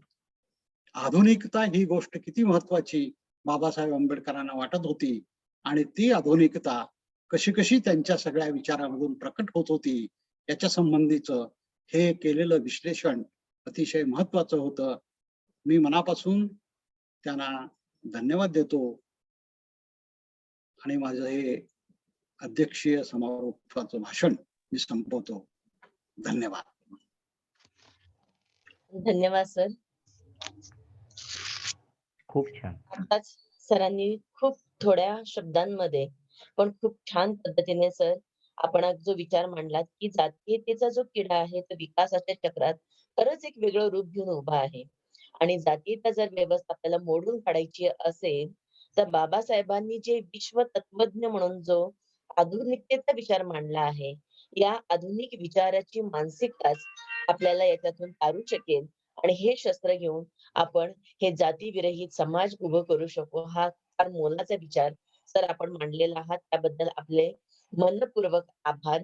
आधुनिकता ही गोष्ट किती महत्वाची बाबासाहेब आंबेडकरांना वाटत होती आणि ती आधुनिकता कशी कशी त्यांच्या सगळ्या विचारामधून प्रकट होत होती याच्या संबंधीचं हे केलेलं विश्लेषण अतिशय महत्वाचं होतं. मी मनापासून त्यांना धन्यवाद देतो आणि माझं हे अध्यक्षीय समारोपाचं भाषण मी संपवतो. धन्यवाद. धन्यवाद सर. खूप छान. आताच सरांनी खूप थोड्या शब्दांमध्ये पण खूप छान पद्धतीने सर आपण आज जो विचार मांडलात की जातीयतेचा जो किडा आहे तो विकासाच्या चक्रात खरंच एक वेगळं रूप घेऊन उभा आहे आणि जातीयता जर व्यवस्था आपल्याला मोडून काढायची असेल तर बाबासाहेबांनी जे विश्व तत्वज्ञ म्हणून जो आधुनिकतेचा विचार मांडला आहे या आधुनिक विचाराची मानसिकताच आपल्याला याच्यातून तारू शकेल आणि हे शस्त्र घेऊन आपण हे जातीविरहित समाज उभं करू शकू. हा फार मोलाचा विचार सर आपण मांडलेला आहात त्याबद्दल आपले मनपूर्वक आभार.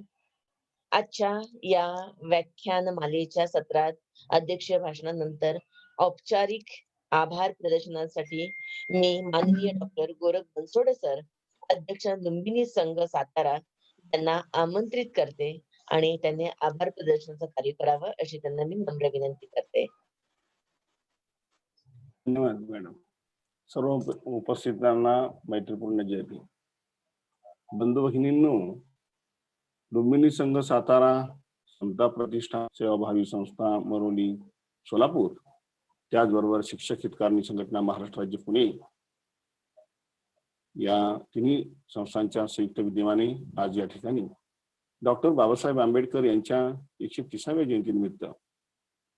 आजच्या या व्याख्यानमालेच्या सत्रात अध्यक्षीय भाषणानंतर औपचारिक आभार प्रदर्शनासाठी मी माननीय डॉक्टर गोरख बनसोडे सर अध्यक्ष लुंबिनी संघ सातारा यांना आमंत्रित करते आणि त्यांनी आभार प्रदर्शनाचं कार्य करावं अशी त्यांना मी नम्र विनंती करते. धन्यवाद मॅडम. सर्व उपस्थितांना मैत्रीपूर्ण जयंती. बंधू भगिनींनो, लुंबिनी संघ सातारा, समता प्रतिष्ठान, सेवाभावी संस्था मरोली सोलापूर, त्याचबरोबर शिक्षक हितकारणी संघटना महाराष्ट्र राज्य पुणे या तिन्ही संस्थांच्या संयुक्त विद्यमाने आज या ठिकाणी डॉक्टर बाबासाहेब आंबेडकर यांच्या 130व्या जयंतीनिमित्त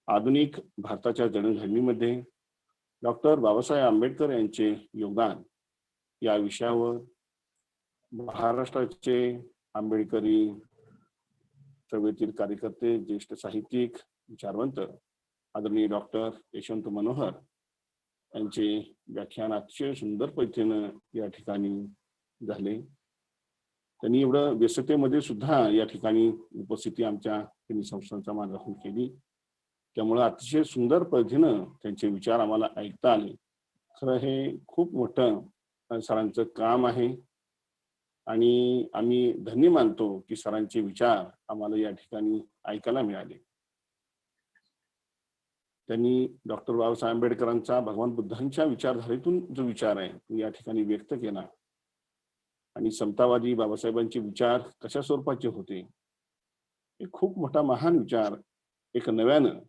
आधुनिक भारताच्या जडणघडणीमध्ये डॉक्टर बाबासाहेब आंबेडकर यांचे योगदान या विषयावर महाराष्ट्राचे आंबेडकरी चळवळीतील कार्यकर्ते, ज्येष्ठ साहित्यिक, विचारवंत आदरणीय डॉक्टर यशवंत मनोहर यांचे व्याख्यान अतिशय सुंदर पद्धतीनं या ठिकाणी झाले. त्यांनी एवढं व्यस्ततेमध्ये सुद्धा या ठिकाणी उपस्थिती आमच्या तिन्ही संस्थांचा मान राखून केली. त्यामुळे अतिशय सुंदर पद्धतीनं त्यांचे विचार आम्हाला ऐकता आले. खरं हे खूप मोठं सरांचं काम आहे आणि आम्ही धन्य मानतो की सरांचे विचार आम्हाला या ठिकाणी ऐकायला मिळाले. त्यांनी डॉक्टर बाबासाहेब आंबेडकरांचा भगवान बुद्धांच्या विचारधारेतून जो विचार आहे तो या ठिकाणी व्यक्त केला आणि समतावादी बाबासाहेबांचे विचार कशा स्वरूपाचे होते हे खूप मोठा महान विचार एक नव्यानं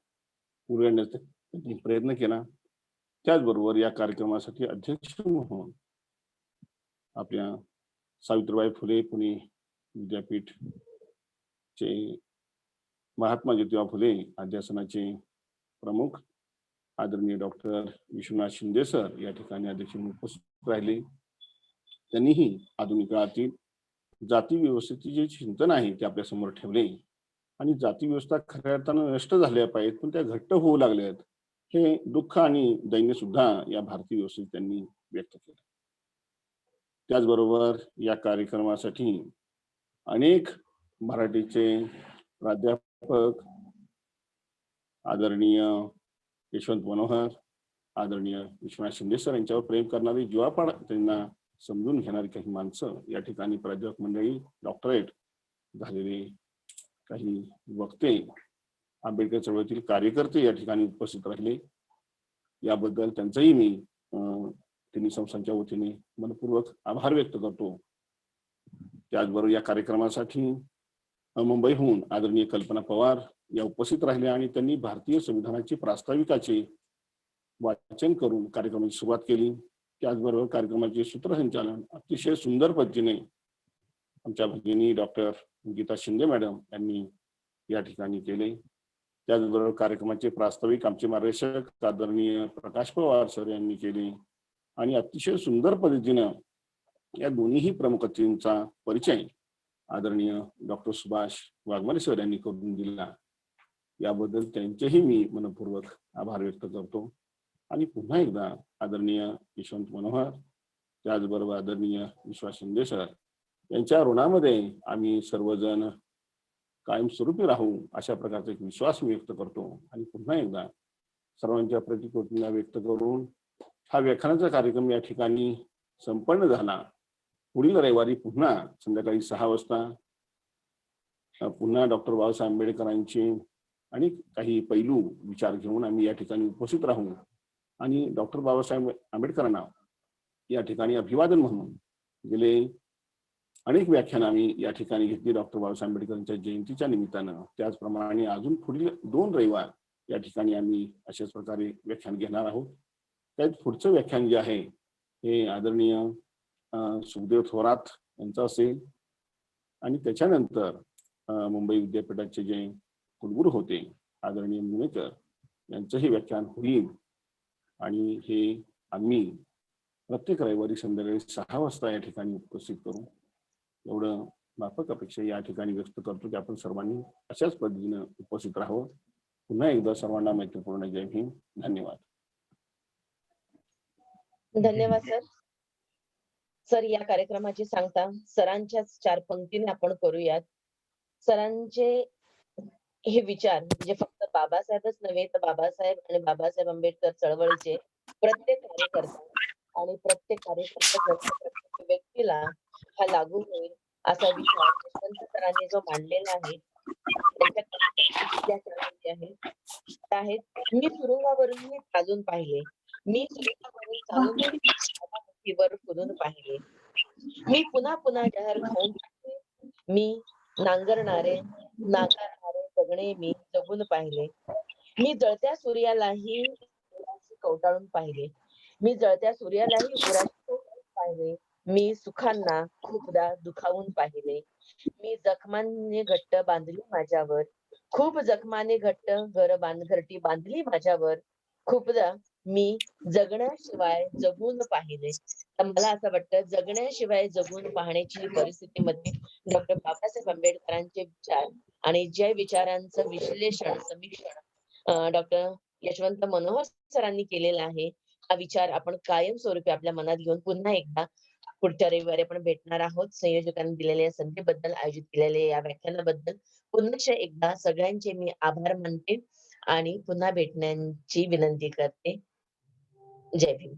उलगडण्याचा त्यांनी प्रयत्न केला. त्याचबरोबर या कार्यक्रमासाठी अध्यक्ष म्हणून आपल्या सावित्रीबाई फुले पुणे विद्यापीठचे महात्मा ज्योतिबा फुले अध्यासनाचे प्रमुख आदरणीय डॉक्टर विश्वनाथ शिंदे सर या ठिकाणी अध्यक्ष म्हणून उपस्थित राहिले. त्यांनीही आधुनिक काळातील जाती व्यवस्थेचे जे चिंतन आहे ते आपल्या समोर ठेवले आणि जाती व्यवस्था खऱ्या अर्थानं नष्ट झाल्या पाहिजेत पण त्या घट्ट होऊ लागल्यात हे दुःख आणि दैन्य सुद्धा या भारतीय व्यवस्थेत त्यांनी व्यक्त केलं. त्याचबरोबर या कार्यक्रमासाठी अनेक मराठीचे प्राध्यापक आदरणीय यशवंत मनोहर, आदरणीय विश्वनाथ शिंदे सर यांच्यावर प्रेम करणारी जीवापाड त्यांना समजून घेणारी काही माणसं या ठिकाणी प्राध्यापक मंडळी, डॉक्टरेट झालेले काही वक्ते, आंबेडकर चळवळीतील कार्यकर्ते या ठिकाणी उपस्थित राहिले. याबद्दल त्यांचाही मी तिन्ही संस्थांच्या वतीने मनपूर्वक आभार व्यक्त करतो. त्याचबरोबर या कार्यक्रमासाठी मुंबईहून आदरणीय कल्पना पवार या उपस्थित राहिल्या आणि त्यांनी भारतीय संविधानाची प्रास्ताविकाचे वाचन करून कार्यक्रमाची सुरुवात केली. त्याचबरोबर कार्यक्रमाचे सूत्रसंचालन अतिशय सुंदर पद्धतीने आमच्या भगिनी डॉक्टर गीता शिंदे मॅडम यांनी या ठिकाणी केले. त्याचबरोबर कार्यक्रमाचे प्रास्ताविक आमचे मार्गदर्शक आदरणीय प्रकाश पवार सर यांनी केले आणि अतिशय सुंदर पद्धतीनं या दोन्हीही प्रमुख अतिथींचा परिचय आदरणीय डॉक्टर सुभाष वाघमारे सर यांनी करून दिला. याबद्दल त्यांचेही मी मनपूर्वक आभार व्यक्त करतो आणि पुन्हा एकदा आदरणीय यशवंत मनोहर त्याचबरोबर आदरणीय विश्वास शिंदे सर यांच्या ऋणामध्ये आम्ही सर्वजण कायमस्वरूपी राहू अशा प्रकारचा एक विश्वास मी व्यक्त करतो आणि पुन्हा एकदा सर्वांच्या प्रतिकृतीला व्यक्त करून हा व्याख्यानाचा कार्यक्रम या ठिकाणी संपन्न झाला. पुढील रविवारी पुन्हा संध्याकाळी 6 वाजता पुन्हा डॉक्टर बाबासाहेब आंबेडकरांची आणि काही पैलू विचार घेऊन आम्ही या ठिकाणी उपस्थित राहू आणि डॉक्टर बाबासाहेब आंबेडकरांना या ठिकाणी अभिवादन म्हणून गेले अनेक व्याख्यान आम्ही या ठिकाणी घेतली डॉक्टर बाबासाहेब आंबेडकरांच्या जयंतीच्या निमित्तानं. त्याचप्रमाणे अजून पुढील 2 रविवार या ठिकाणी आम्ही अशाच प्रकारे व्याख्यान घेणार आहोत. त्यात पुढचं व्याख्यान जे आहे हे आदरणीय सुखदेव थोरात यांचं असेल आणि त्याच्यानंतर मुंबई विद्यापीठाचे जे कुलगुरू होते आदरणीय मुनेकर यांचंही व्याख्यान होईल आणि हे आम्ही प्रत्येक रविवारी संध्याकाळी 6 वाजता या ठिकाणी उपस्थित करू. एवढं माफक अपेक्षा या ठिकाणी व्यक्त करतो की आपण सर्वांनी अशाच पद्धतीने उपस्थित राहावं. पुन्हा एकदा सर्वांना मैत्रीपूर्ण जय भीम. धन्यवाद. धन्यवाद सर. सर, या कार्यक्रमाची सांगता सरांच्याच 4 पंक्तीने आपण करूयात. सरांचे हे विचार म्हणजे फक्त बाबासाहेबच नव्हे तर बाबासाहेब आणि बाबासाहेब आंबेडकर चळवळीचे प्रत्येक कार्यकर्ता आणि प्रत्येक प्रत्येक व्यक्तीला हा लागू होईल असा विचार यशवंत सरांनी जो मांडलेला आहे आहेत. मी सुरुंगावरून चालून पाहिले. मी सुरुंगावरून चालून वर फिरून पाहिले. मी पुन्हा पुन्हा जहर खाऊन पाहिले. मी नांगरणारे नाकारणारे जगणे मी जगून पाहिले. मी जळत्या सूर्यालाही उराशी कवटाळून पाहिले. मी जळत्या सूर्यालाही उराशी कवटाळून पाहिले. मी सुखांना खूपदा दुखावून पाहिले. मी जखमांनी घट्ट बांधली माझ्यावर. खूप जखमाने घट्ट घरटी बांधली माझ्यावर. खूपदा मी जगण्याशिवाय जगून पाहिले. तर मला असं वाटतं जगण्याशिवाय जगून पाहण्याची परिस्थितीमध्ये डॉक्टर बाबासाहेब आंबेडकरांचे विचार आणि ज्या विचारांचं विश्लेषण समीक्षण डॉक्टर यशवंत मनोहर सरांनी केलेला आहे. हा विचार आपण कायमस्वरूपी आपल्या मनात घेऊन पुन्हा एकदा पुढच्या रविवारी आपण भेटणार आहोत. संयोजकांनी दिलेल्या संधीबद्दल, आयोजित केलेल्या या व्याख्यानाबद्दल पुन्हा एकदा सगळ्यांचे मी आभार मानते आणि पुन्हा भेटण्याची विनंती करते. जय भीम.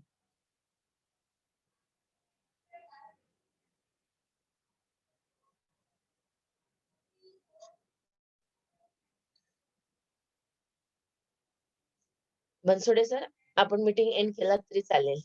बनसोडे सर, आपण मीटिंग एंड केला तरी चालेल.